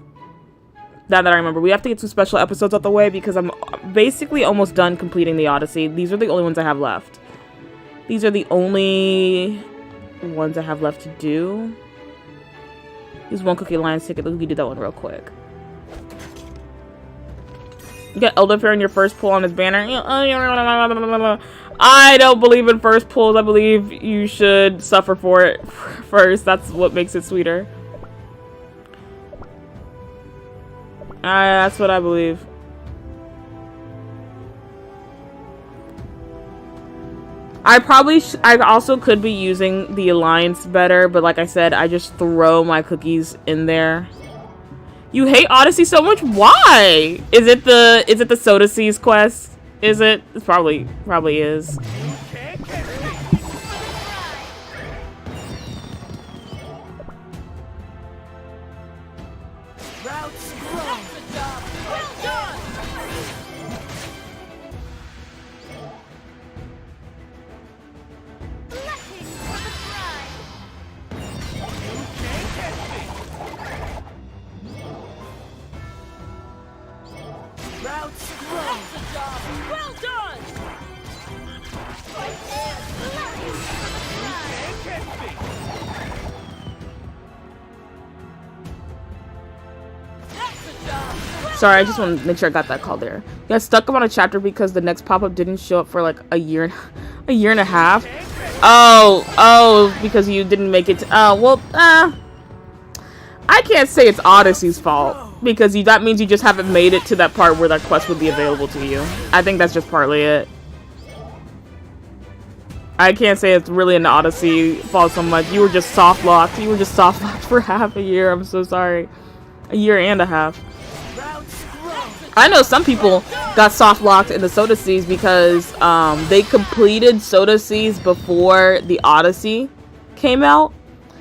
Now that I remember, we have to get some special episodes out the way because I'm basically almost done completing the Odyssey. These are the only ones I have left. These are the only ones I have left to do. Use one Cookie Alliance ticket. We can do that one real quick. You get Elderfair in your first pull on his banner. I don't believe in first pulls. I believe you should suffer for it first. That's what makes it sweeter. That's what I believe. I also could be using the Alliance better, but like I said, I just throw my cookies in there. You hate Odyssey so much? Why? Is it the Soda Seas quest? Is it? It probably is. Sorry, I just want to make sure I got that call there. You got stuck on a chapter because the next pop-up didn't show up for like a year and a half. Oh, because you didn't make it. I can't say it's Odyssey's fault because that means you just haven't made it to that part where that quest would be available to you. I think that's just partly it. I can't say it's really an Odyssey fault so much. You were just soft locked. You were just soft locked for half a year. I'm so sorry. A year and a half. I know some people got soft locked in the Soda Seas because they completed Soda Seas before the Odyssey came out.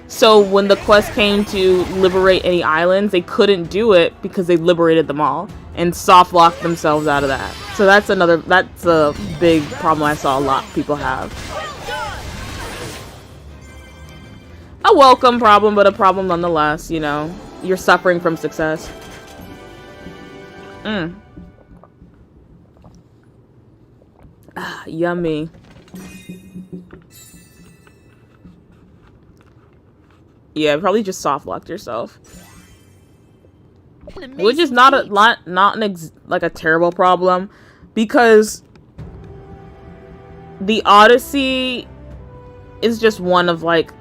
So when the quest came to liberate any islands, they couldn't do it because they liberated them all and soft locked themselves out of that. So that's a big problem I saw a lot of people have. A welcome problem, but a problem nonetheless, you know. You're suffering from success. Yummy. Yeah, probably just soft locked yourself, which is not a terrible problem because the Odyssey is just one of like,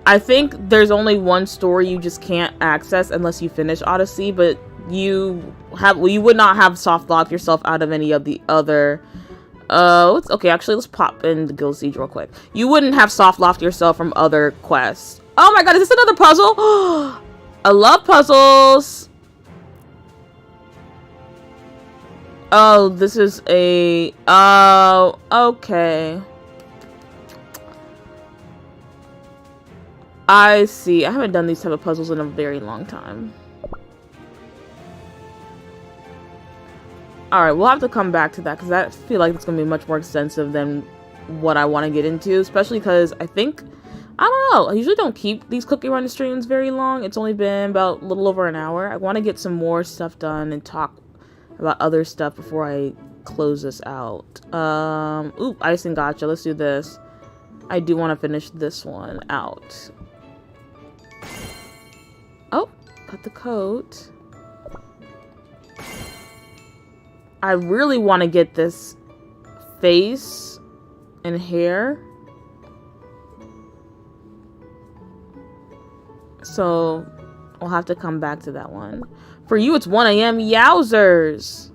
I think there's only one story you just can't access unless you finish Odyssey, but you would not have soft locked yourself out of any of the other. Okay, actually, let's pop in the Guild Siege real quick. You wouldn't have soft locked yourself from other quests. Oh my god, is this another puzzle? I love puzzles. Oh, this is a... Oh, okay. I see. I haven't done these type of puzzles in a very long time. Alright, we'll have to come back to that because I feel like it's going to be much more extensive than what I want to get into. Especially because I think I don't know. I usually don't keep these cookie run streams very long. It's only been about a little over an hour. I want to get some more stuff done and talk about other stuff before I close this out. Ooh, icing gotcha. Let's do this. I do want to finish this one out. Oh, got the coat. I really want to get this face and hair. So I'll have to come back to that one. For you, it's 1 a.m. Yowzers.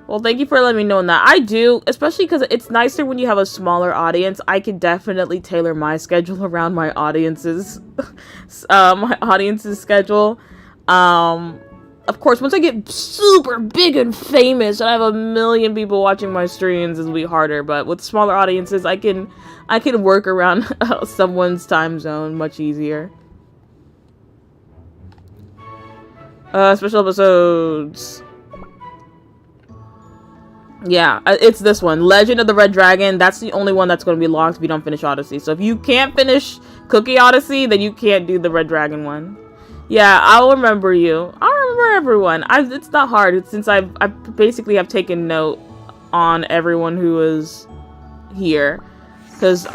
Well, thank you for letting me know that. I do, especially because it's nicer when you have a smaller audience. I can definitely tailor my schedule around my audience's schedule. Of course, once I get super big and famous and I have a million people watching my streams, it'll be harder. But with smaller audiences, I can work around someone's time zone much easier. Special episodes. Yeah, it's this one. Legend of the Red Dragon. That's the only one that's going to be locked if you don't finish Odyssey. So if you can't finish Cookie Odyssey, then you can't do the Red Dragon one. Yeah, I'll remember you. I'll remember everyone. It's not hard. Since I basically have taken note on everyone who is here. Because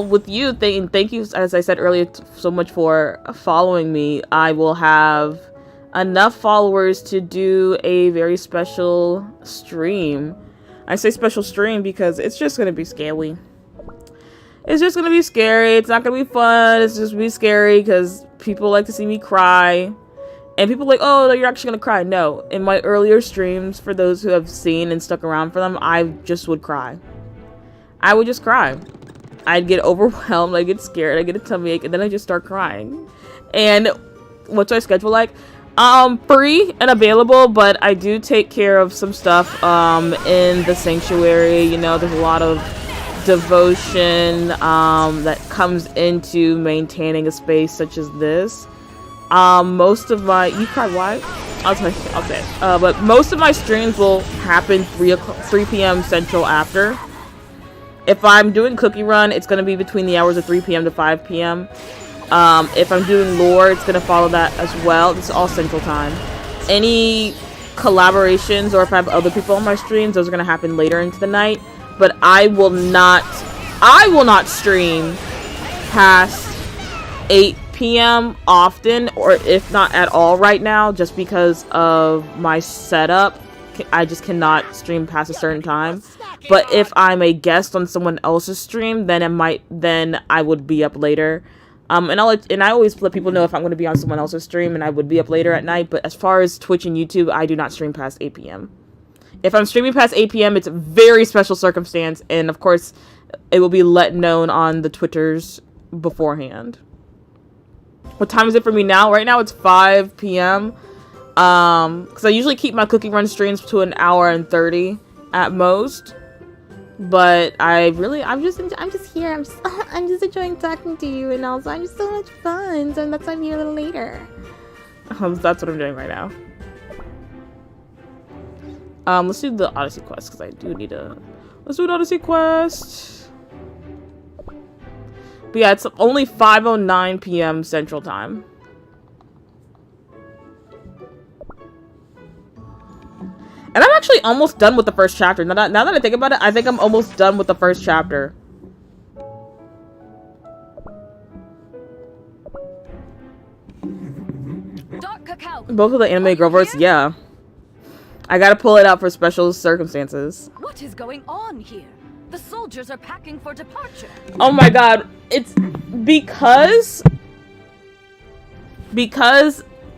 with you, thank you, as I said earlier, so much for following me. I will have enough followers to do a very special stream. I say special stream because it's just gonna be scary. It's just gonna be scary. It's not gonna be fun. It's just gonna be scary because people like to see me cry. And people are like, oh, you're actually gonna cry. No. In my earlier streams, for those who have seen and stuck around for them, I just would cry. I would just cry. I'd get overwhelmed, I'd get scared, I'd get a tummy ache, and then I just start crying. And what's our schedule like? Free and available, but I do take care of some stuff in the sanctuary. You know, there's a lot of devotion that comes into maintaining a space such as this. Most of my you cry why? I'll say but most of my streams will happen 3 p.m. Central after. If I'm doing Cookie Run, it's going to be between the hours of 3 p.m. to 5 p.m. If I'm doing lore, it's going to follow that as well. This is all Central Time. Any collaborations or if I have other people on my streams, those are going to happen later into the night. But I will not stream past 8 p.m. often, or if not at all right now, just because of my setup. I just cannot stream past a certain time. But if I'm a guest on someone else's stream, then I would be up later. And I always let people know if I'm going to be on someone else's stream, and I would be up later at night. But as far as Twitch and YouTube, I do not stream past 8 p.m. If I'm streaming past 8 p.m., it's a very special circumstance, and of course, it will be let known on the Twitters beforehand. What time is it for me now? Right now, it's 5 p.m. Because I usually keep my Cookie Run streams to an hour and 30 at most. But I'm just here. I'm just enjoying talking to you, and also I'm just so much fun. So that's why I'm here a little later. That's what I'm doing right now. Let's do the Odyssey quest because I do need to. Let's do an Odyssey quest. But yeah, it's only 5:09 p.m. Central Time. And I'm actually almost done with the first chapter. Now that I think about it, I think I'm almost done with the first chapter. Dark Cacao. Both of the anime girlverse, yeah. I gotta pull it out for special circumstances. What is going on here? The soldiers are packing for departure. Oh my god. It's because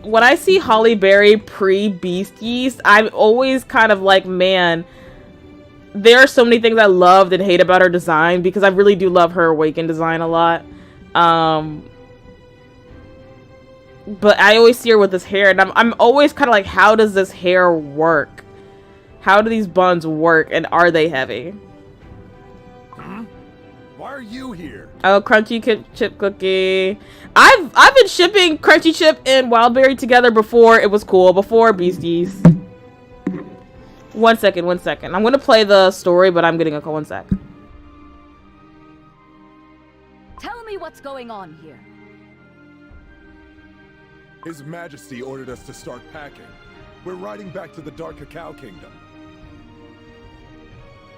when I see Holly Berry pre-Beasties, I'm always kind of like, man, there are so many things I loved and hate about her design, because I really do love her Awaken design a lot. But I always see her with this hair, and I'm always kind of like, how does this hair work? How do these buns work, and are they heavy? Why are you here? Oh, Crunchy Chip Cookie. I've been shipping Crunchy Chip and Wildberry together before it was cool, before Beasties. One second. I'm gonna play the story, but I'm getting a call. 1 sec. Tell me what's going on here. His Majesty ordered us to start packing. We're riding back to the Dark Cacao Kingdom.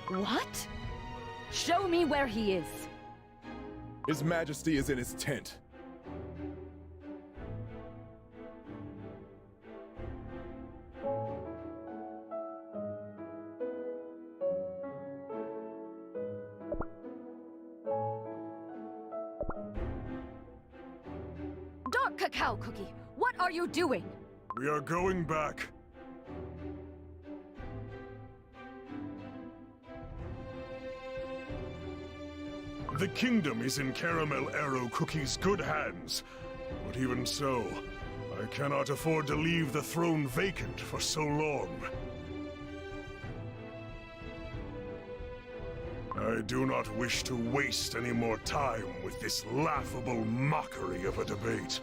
What? Show me where he is. His Majesty is in his tent. Dark Cacao Cookie, what are you doing? We are going back. The kingdom is in Caramel Arrow Cookie's good hands. But even so, I cannot afford to leave the throne vacant for so long. I do not wish to waste any more time with this laughable mockery of a debate.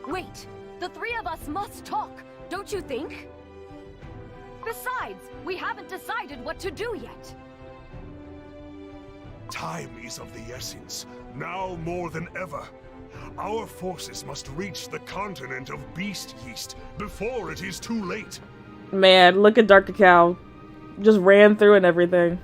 Wait, the three of us must talk, don't you think? Besides, we haven't decided what to do yet. Time is of the essence, now more than ever. Our forces must reach the continent of Beast Yeast before it is too late. Man, look at Dark Cacao. Just ran through and everything.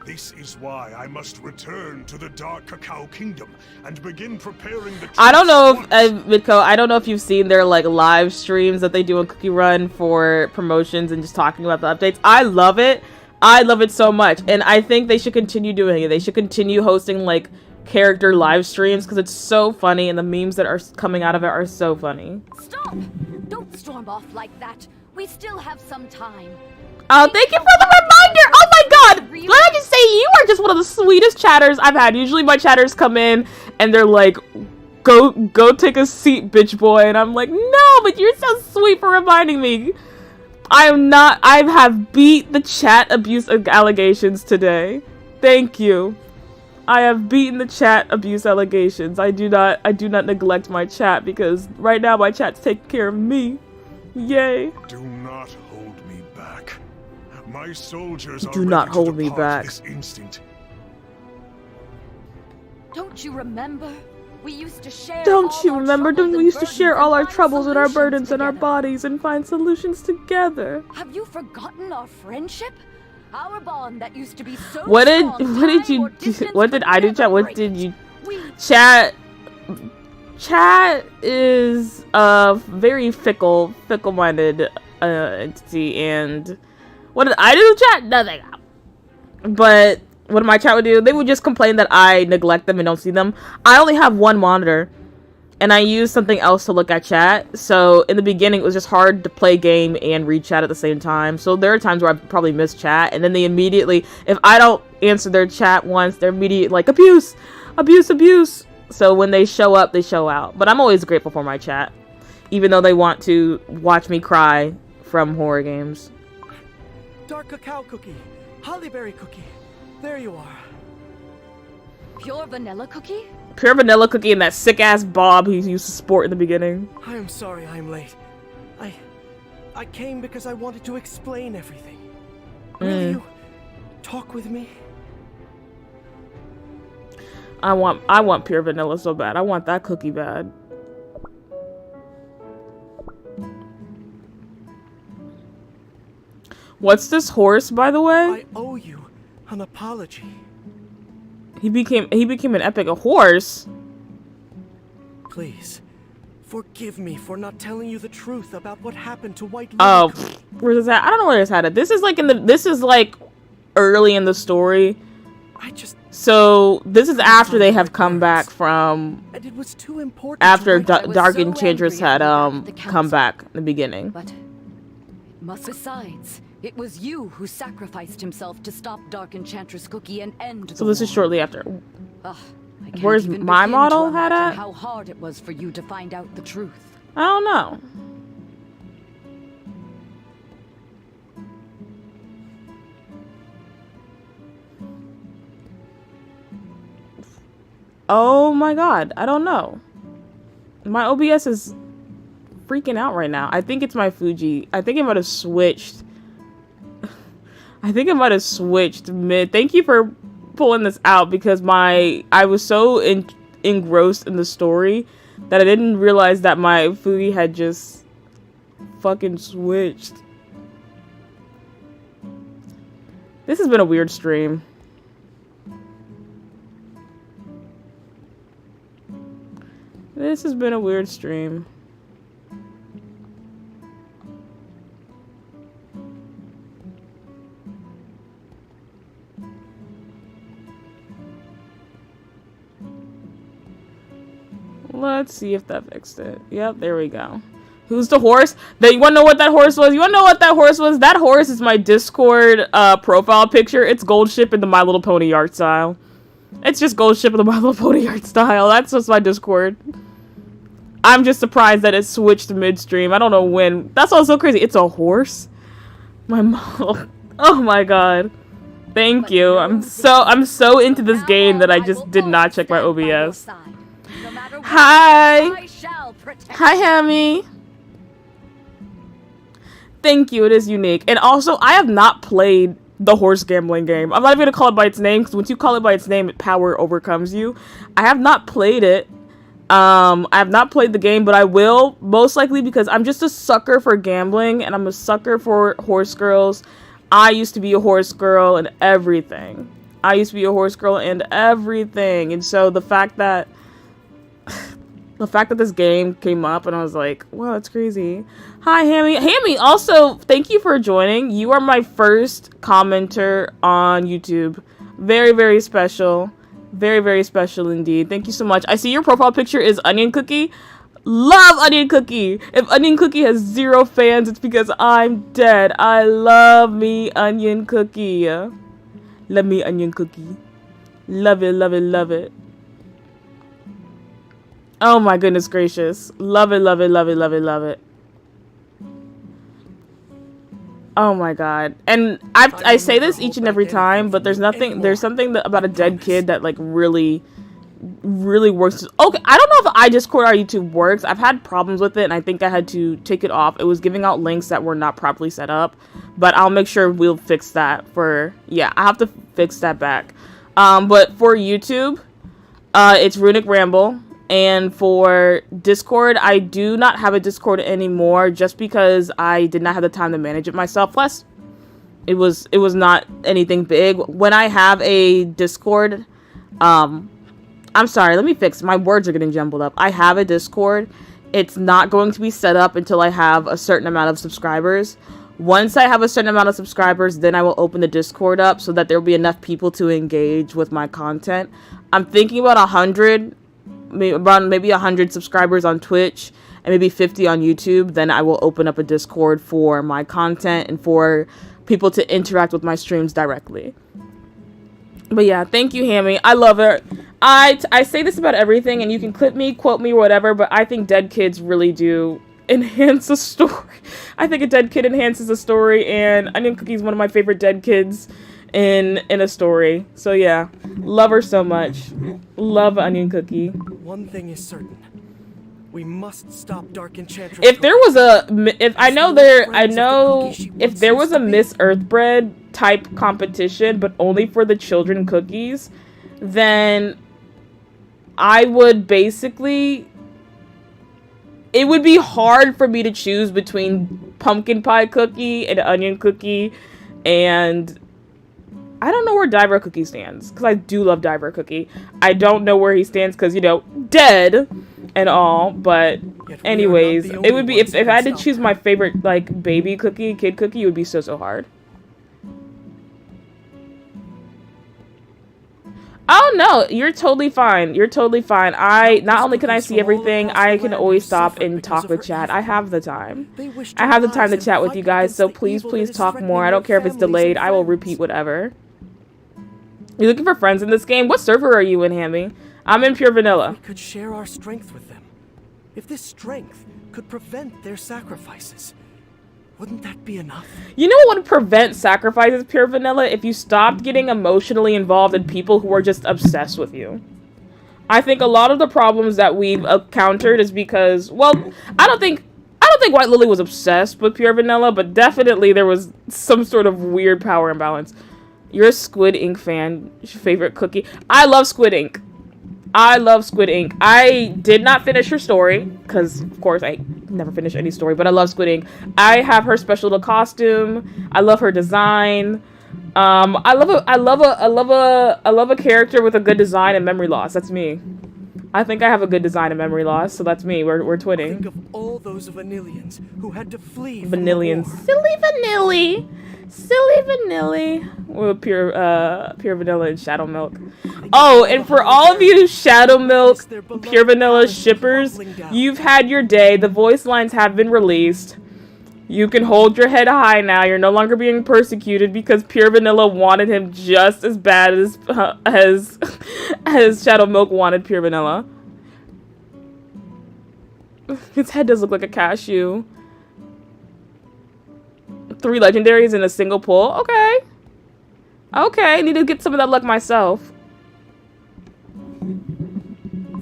This is why I must return to the Dark Cacao Kingdom and begin preparing the I don't know if, Vidco, I don't know if you've seen their, like, live streams that they do on Cookie Run for promotions and just talking about the updates. I love it. I love it so much. And I think they should continue doing it. They should continue hosting, like, character live streams because it's so funny and the memes that are coming out of it are so funny. Stop! Don't storm off like that. We still have some time. Oh, thank you for the reminder! Oh my god! Let me just say, you are just one of the sweetest chatters I've had. Usually my chatters come in and they're like, go take a seat, bitch boy. And I'm like, no, but you're so sweet for reminding me. I have beat the chat abuse allegations today. Thank you. I have beaten the chat abuse allegations. I do not neglect my chat because right now my chat's taking care of me. Yay. Do not hold me back. My soldiers are Do not ready hold to me depart back. this instant. Don't you remember? We used to share Don't all you our remember? troubles We and used to burdens share all our and find troubles and our solutions burdens and our together. bodies and find solutions together. Have you forgotten our friendship? Our bond that used to be so What did strong, time you or do? distance What did could I do, never chat? What break did it. you We chat is a very fickle-minded entity, and what did I do, chat? Nothing. But what my chat would do, they would just complain that I neglect them and don't see them. I only have one monitor, and I use something else to look at chat. So in the beginning, it was just hard to play game and read chat at the same time. So there are times where I probably miss chat, and then they immediately, if I don't answer their chat once, they're immediately like, abuse, abuse, abuse. So when they show up, they show out. But I'm always grateful for my chat, even though they want to watch me cry from horror games. Dark Cacao Cookie, Hollyberry Cookie, there you are. pure vanilla cookie? Pure vanilla cookie and that sick-ass bob he used to sport in the beginning. I am sorry I'm late. I came because I wanted to explain everything. Will you talk with me? I want pure vanilla so bad. I want that cookie bad. What's this horse, by the way? I owe you an apology. He became an epic horse. Please, forgive me for not telling you the truth about what happened to White Lily. Oh, where's this at? I don't know where this at. This is like early in the story. So this is after they have come back from. And it was too important. After to write- Dark Enchantress had come back in the beginning. But besides, it was you who sacrificed himself to stop Dark Enchantress Cookie and end the So this is war. shortly after. Ugh, I can't Where's even my begin model to had imagine at? how hard it was for you to find out the truth. I don't know. Oh my god, I don't know. My OBS is freaking out right now. I think it's my Fuji. I think I might have switched. I think I might have switched mid. Thank you for pulling this out because I was so engrossed in the story that I didn't realize that my foodie had just fucking switched. This has been a weird stream. This has been a weird stream. Let's see if that fixed it. Yep, there we go. Who's the horse? You wanna know what that horse was? You wanna know what that horse was? That horse is my Discord profile picture. It's Gold Ship in the My Little Pony art style. It's just Gold Ship in the My Little Pony art style. That's just my Discord. I'm just surprised that it switched midstream. I don't know when. That's also crazy. It's a horse? My mom. Oh my god. Thank you. I'm so into this game that I just did not check my OBS. Hi! Hi, Hammy! Thank you, it is unique. And also, I have not played the horse gambling game. I'm not even gonna call it by its name, because once you call it by its name, power overcomes you. I have not played it. I have not played the game, but I will, most likely because I'm just a sucker for gambling, and I'm a sucker for horse girls. I used to be a horse girl and everything. And so the fact that this game came up and I was like, wow, that's crazy. Hi, Hammy. Hammy, also, thank you for joining. You are my first commenter on YouTube. Very, very special. Very, very special indeed. Thank you so much. I see your profile picture is Onion Cookie. Love Onion Cookie. If Onion Cookie has 0 fans, it's because I'm dead. I love me Onion Cookie. Love me Onion Cookie. Love it, love it, love it. Oh my goodness gracious. Love it, love it, love it, love it, love it. Oh my god. And I say this each and every time, but there's something about a dead kid that like really works. Okay, I don't know if iDiscord or YouTube works. I've had problems with it and I think I had to take it off. It was giving out links that were not properly set up, but I'll make sure we'll fix that I have to fix that back. But for YouTube, it's Runic Ramble. And for Discord, I do not have a Discord anymore just because I did not have the time to manage it myself. Plus, it was not anything big. When I have a Discord, I'm sorry, let me fix. My words are getting jumbled up. I have a Discord. It's not going to be set up until I have a certain amount of subscribers. Once I have a certain amount of subscribers, then I will open the Discord up so that there will be enough people to engage with my content. I'm thinking about 100. Maybe 100 subscribers on Twitch and maybe 50 on YouTube. Then I will open up a Discord for my content and for people to interact with my streams directly. But yeah, thank you, Hammy. I love it. I say this about everything, and you can clip me, quote me, whatever, but I think dead kids really do enhance a story. I think a dead kid enhances a story, and Onion Cookie is one of my favorite dead kids in a story. So yeah, love her so much. Love Onion Cookie. One thing is certain. We must stop Dark Enchantress. If there was a Miss Earthbread type competition, but only for the children cookies, then I would basically, it would be hard for me to choose between pumpkin pie cookie and onion cookie, and I don't know where Diver Cookie stands, because I do love Diver Cookie. I don't know where he stands because, you know, dead and all, but anyways, it would be, if I had to choose my favorite, like, baby cookie, kid cookie, it would be so hard. Oh, no, you're totally fine. You're totally fine. Not only can I see everything, I can always stop and talk with chat. I have the time. I have the time to chat with you guys, so please talk more. I don't care if it's delayed. I will repeat whatever. You're looking for friends in this game? What server are you in, Hammy? I'm in Pure Vanilla. We could share our strength with them. If this strength could prevent their sacrifices, wouldn't that be enough? You know what would prevent sacrifices, Pure Vanilla? If you stopped getting emotionally involved in people who are just obsessed with you. I think a lot of the problems that we've encountered is because, well, I don't think White Lily was obsessed with Pure Vanilla, but definitely there was some sort of weird power imbalance. You're a Squid Ink fan. Favorite cookie? I love Squid Ink. I love Squid Ink. I did not finish her story because, of course, I never finish any story. But I love Squid Ink. I have her special little costume. I love her design. I love a character with a good design and memory loss. That's me. I think I have a good design and memory loss, so that's me. We're twinning. Think of all those vanillians who had to flee. Vanillians. Silly Vanilli. Silly Vanilli. With pure vanilla and Shadow Milk. Oh, and for all of you Shadow Milk, Pure Vanilla shippers, you've had your day. The voice lines have been released. You can hold your head high now. You're no longer being persecuted because Pure Vanilla wanted him just as bad as Shadow Milk wanted Pure Vanilla. His head does look like a cashew. 3 legendaries in a single pull. Okay. Okay, need to get some of that luck myself.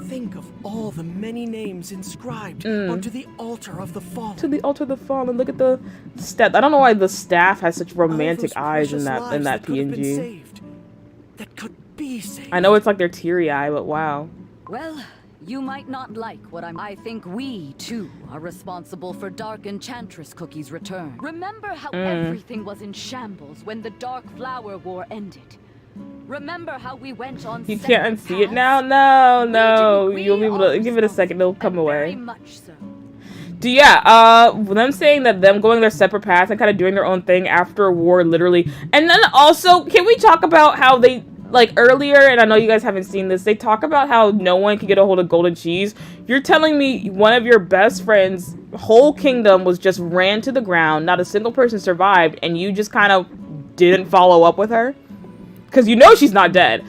Think of all the many names inscribed onto the altar of the fallen. To the altar of the fallen. Look at the staff. I don't know why the staff has such romantic eyes in that PNG. That could be saved. I know it's like they're teary-eyed, but wow. Well, you might not like what I think we, too, are responsible for Dark Enchantress Cookie's return. Remember how everything was in shambles when the Dark Flower War ended? Remember how we went on You can't unsee it now? No. You'll be able to give it a second, it'll come away. Very much so. Them saying that them going their separate paths and kind of doing their own thing after a war, literally. And then also, can we talk about how they, like earlier, and I know you guys haven't seen this, they talk about how no one can get a hold of golden cheese. You're telling me one of your best friends' whole kingdom was just ran to the ground, not a single person survived, and you just kind of didn't follow up with her? Because you know she's not dead.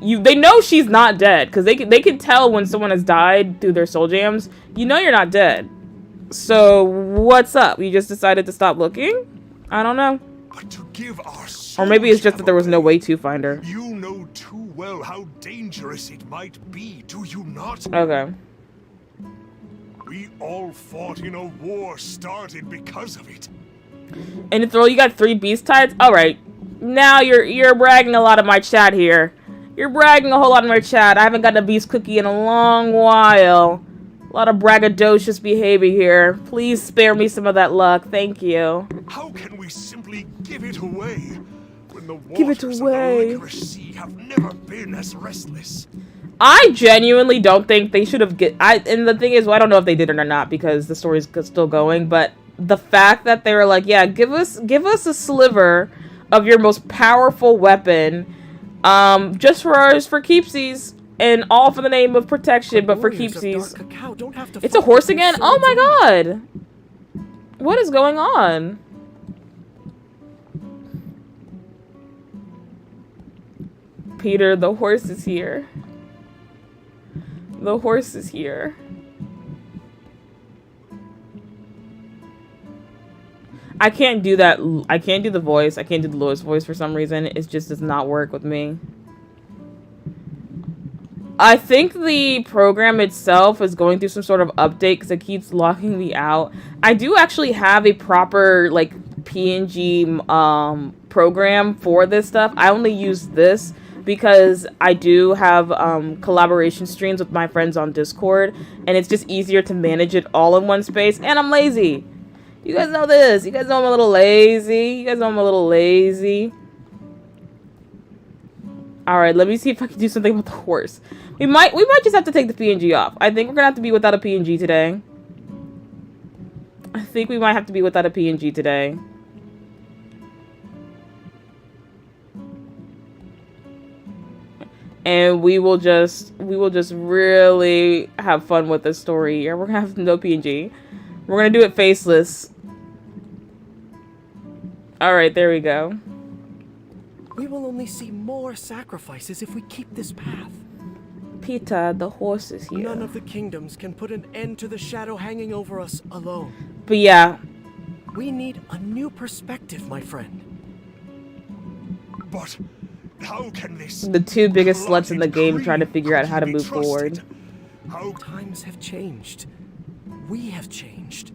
They know she's not dead. Because they can tell when someone has died through their soul jams. You know you're not dead. So, what's up? You just decided to stop looking? I don't know. But to give our or maybe it's just that there was no way to find her. You know too well how dangerous it might be, do you not? Okay. We all fought in a war started because of it. And you got 3 beast tides? Alright. Now you're bragging a lot of my chat here. You're bragging a whole lot of my chat. I haven't gotten a beast cookie in a long while. A lot of braggadocious behavior here. Please spare me some of that luck. Thank you. How can we simply give it away when the give it waters away. of the Licorice Sea have never been as restless? I genuinely don't think they should have and the thing is, well, I don't know if they did it or not because the story's still going, but the fact that they were like, yeah, give us a sliver of your most powerful weapon, just for keepsies, and all for the name of protection, but for keepsies. It's a horse again? Oh my god! What is going on? Peter, the horse is here. The horse is here. I can't do that. I can't do the voice. I can't do the Lois voice for some reason. It just does not work with me. I think the program itself is going through some sort of update because it keeps locking me out. I do actually have a proper, like, PNG program for this stuff. I only use this because I do have collaboration streams with my friends on Discord, and it's just easier to manage it all in one space, and I'm lazy. You guys know this. You guys know I'm a little lazy. Alright, let me see if I can do something with the horse. We might just have to take the PNG off. I think we're gonna have to be without a PNG today. I think we might have to be without a PNG today. And we will just really have fun with this story here. We're gonna have no PNG. We're gonna do it faceless. Alright, there we go. We will only see more sacrifices if we keep this path. Peter, the horse is here. None of the kingdoms can put an end to the shadow hanging over us alone. But yeah. We need a new perspective, my friend. But how can this... The 2 biggest sluts in the game trying to figure out how to move forward. How times have changed. We have changed.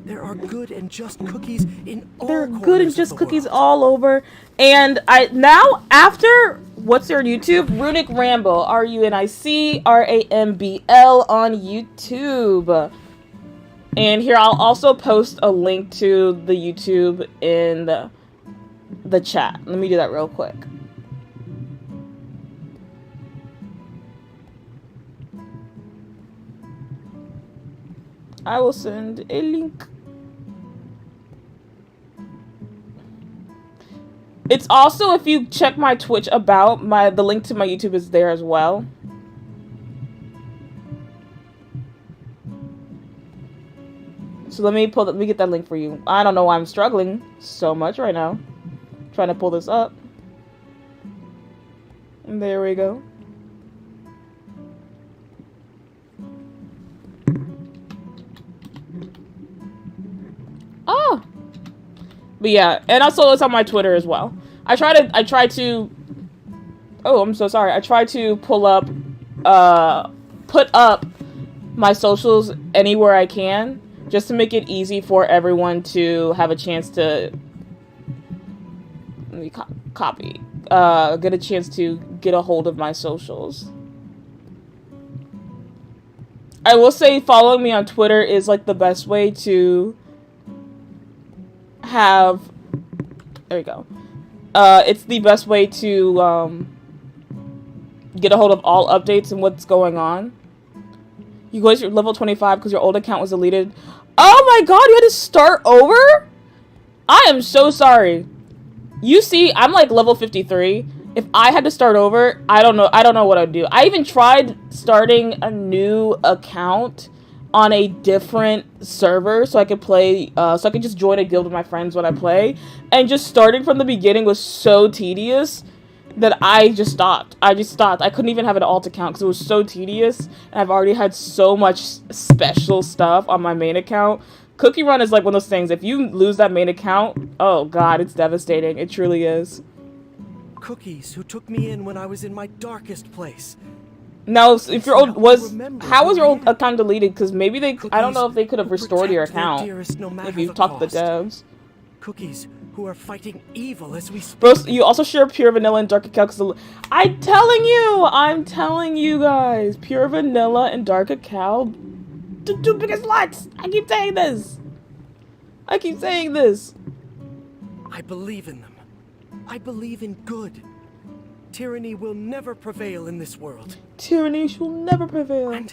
There are good and just cookies in all They're corners good and of just the cookies world. all over. And I now after what's their YouTube? Runic Ramble. RUNICRAMBL on YouTube. And here I'll also post a link to the YouTube in the chat. Let me do that real quick. I will send a link. It's also, if you check my Twitch about, the link to my YouTube is there as well. So let me get that link for you. I don't know why I'm struggling so much right now. Trying to pull this up. And there we go. Oh. But yeah, and also it's on my Twitter as well. I try to oh, I'm so sorry. I try to put up my socials anywhere I can, just to make it easy for everyone to have a chance to get a chance to get a hold of my socials. I will say following me on Twitter is like the best way to have, there we go. It's the best way to get a hold of all updates and what's going on. You go to your level 25 because your old account was deleted. Oh my god, you had to start over? I am so sorry. You see, I'm like level 53. If I had to start over, I don't know what I'd do. I even tried starting a new account on a different server so I could play, so I could just join a guild with my friends when I play. And just starting from the beginning was so tedious that I just stopped. I couldn't even have an alt account because it was so tedious. And I've already had so much special stuff on my main account. Cookie Run is like one of those things. If you lose that main account, oh god, it's devastating. It truly is. Cookies, who took me in when I was in my darkest place. Now, if your old how was your old account deleted? Because maybe I don't know if they could have restored your account if you've talked to the devs. Cookies who are fighting evil as we speak. Bro, you also share Pure Vanilla and Dark Cacao. I'm telling you guys, Pure Vanilla and Dark Cacao, the two biggest sluts. I keep saying this. I believe in them. I believe in good. Tyranny will never prevail in this world. Tyranny shall never prevail.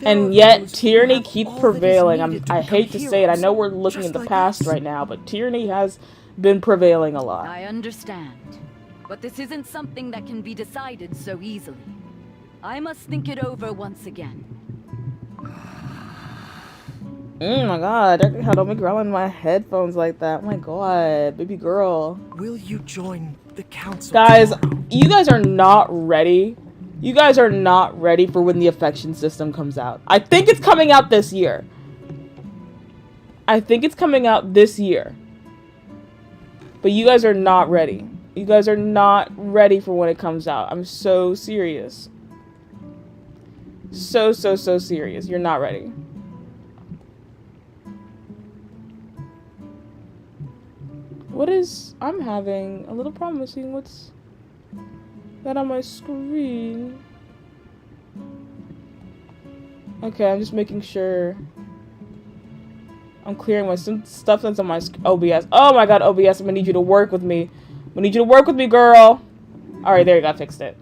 And yet, tyranny keeps prevailing. I hate to say it. I know we're looking in the past right now, but tyranny has been prevailing a lot. I understand. But this isn't something that can be decided so easily. I must think it over once again. Oh my god, don't make growling my headphones like that. Oh my god, baby girl. Will you join the council? Guys, you guys are not ready. You guys are not ready for when the affection system comes out. I think it's coming out this year. But you guys are not ready. You guys are not ready for when it comes out. I'm so serious. So serious. You're not ready. I'm having a little problem seeing what's that on my screen. Okay, I'm just making sure I'm clearing my stuff that's on my OBS. Oh my god, OBS, I'm gonna need you to work with me. Girl. Alright, there you go, I fixed it.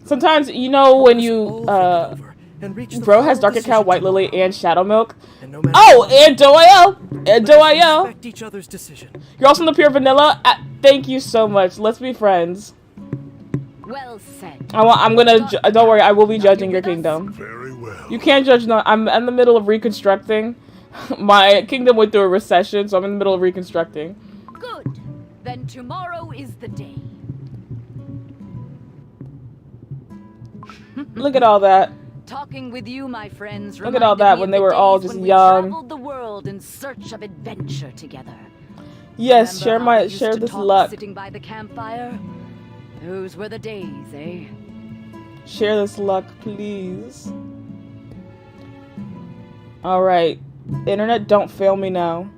Sometimes, you know, when you, Bro has Dark Cacao, White Lily, and Shadow Milk. Oh, and Doyle! You're also in the Pure Vanilla? Thank you so much. Let's be friends. Well said. I'm gonna, don't worry, I will be judging your kingdom. Very well. You can't judge, no, I'm in the middle of reconstructing. My kingdom went through a recession, so I'm in the middle of reconstructing. Good. Then tomorrow is the day. Look at all that. Talking with you, my friends. Look at all that when they were all just young. We traveled the world in search of adventure together. Yes, Remember share this talk luck. Sitting by the campfire. Those were the days, eh? Share this luck, please. All right. Internet, don't fail me now.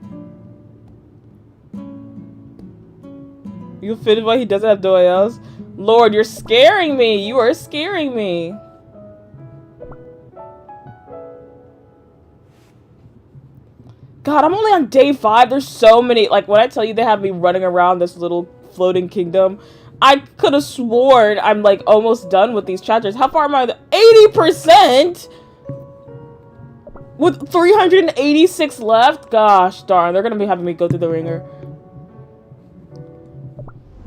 You offended why he doesn't have doyels? Lord, you're scaring me. You are scaring me. God, I'm only on day 5. There's so many. Like, when I tell you they have me running around this little floating kingdom, I could have sworn I'm, like, almost done with these chapters. How far am I? 80%? With 386 left? Gosh darn, they're gonna be having me go through the ringer.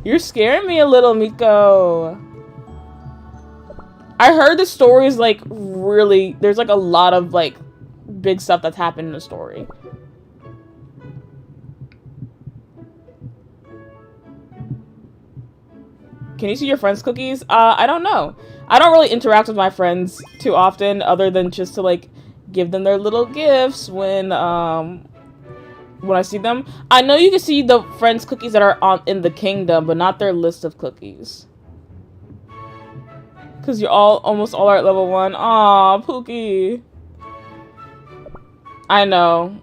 You're scaring me a little, Miko. I heard the story is, like, really... There's, like, a lot of, like, big stuff that's happened in the story. Can you see your friends' cookies? I don't know. I don't really interact with my friends too often, other than just to, like, give them their little gifts when I see them. I know you can see the friends' cookies that are in the kingdom, but not their list of cookies. Because you're almost all are at level 1. Aw, Pookie. I know.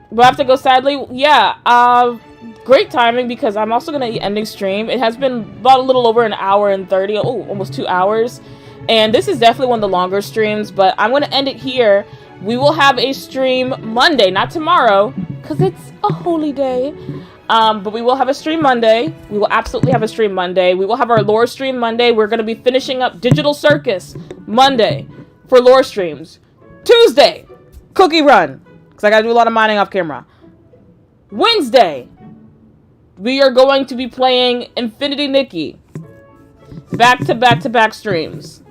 But I have to go, sadly. Yeah, great timing, because I'm also going to be ending stream. It has been about a little over an hour and 30. Oh, almost 2 hours. And this is definitely one of the longer streams, but I'm going to end it here. We will have a stream Monday, not tomorrow, because it's a holy day. But we will have a stream Monday. We will absolutely have a stream Monday. We will have our lore stream Monday. We're going to be finishing up Digital Circus Monday for lore streams. Tuesday, cookie run, because I got to do a lot of mining off camera. Wednesday, we are going to be playing Infinity Nikki. Back-to-back-to-back streams.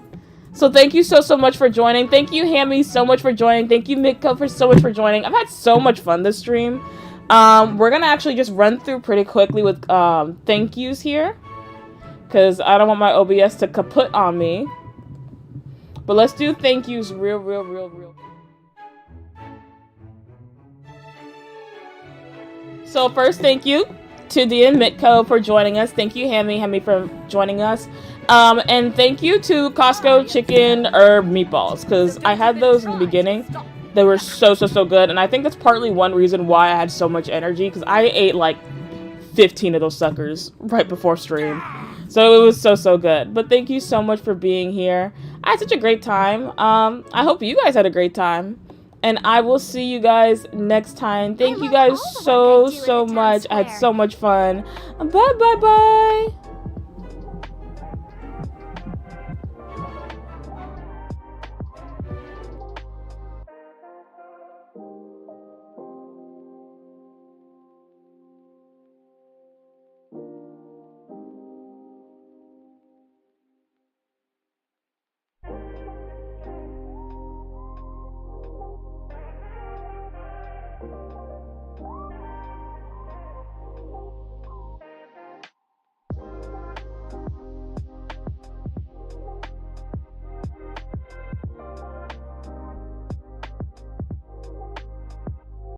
So thank you so much for joining. Thank you, Hammy, so much for joining. Thank you, Miko, for so much for joining. I've had so much fun this stream. We're going to actually just run through pretty quickly with thank yous here, because I don't want my OBS to kaput on me. But let's do thank yous real. So first, thank you to Dia and Mitko for joining us. Thank you, Hammy for joining us. And thank you to Costco chicken herb meatballs, because I had those in the beginning. They were so good, and I think that's partly one reason why I had so much energy, because I ate like 15 of those suckers right before stream. So it was so good. But thank you so much for being here. I had such a great time. I hope you guys had a great time. And I will see you guys next time. Thank you guys so much. I had so much fun. Bye.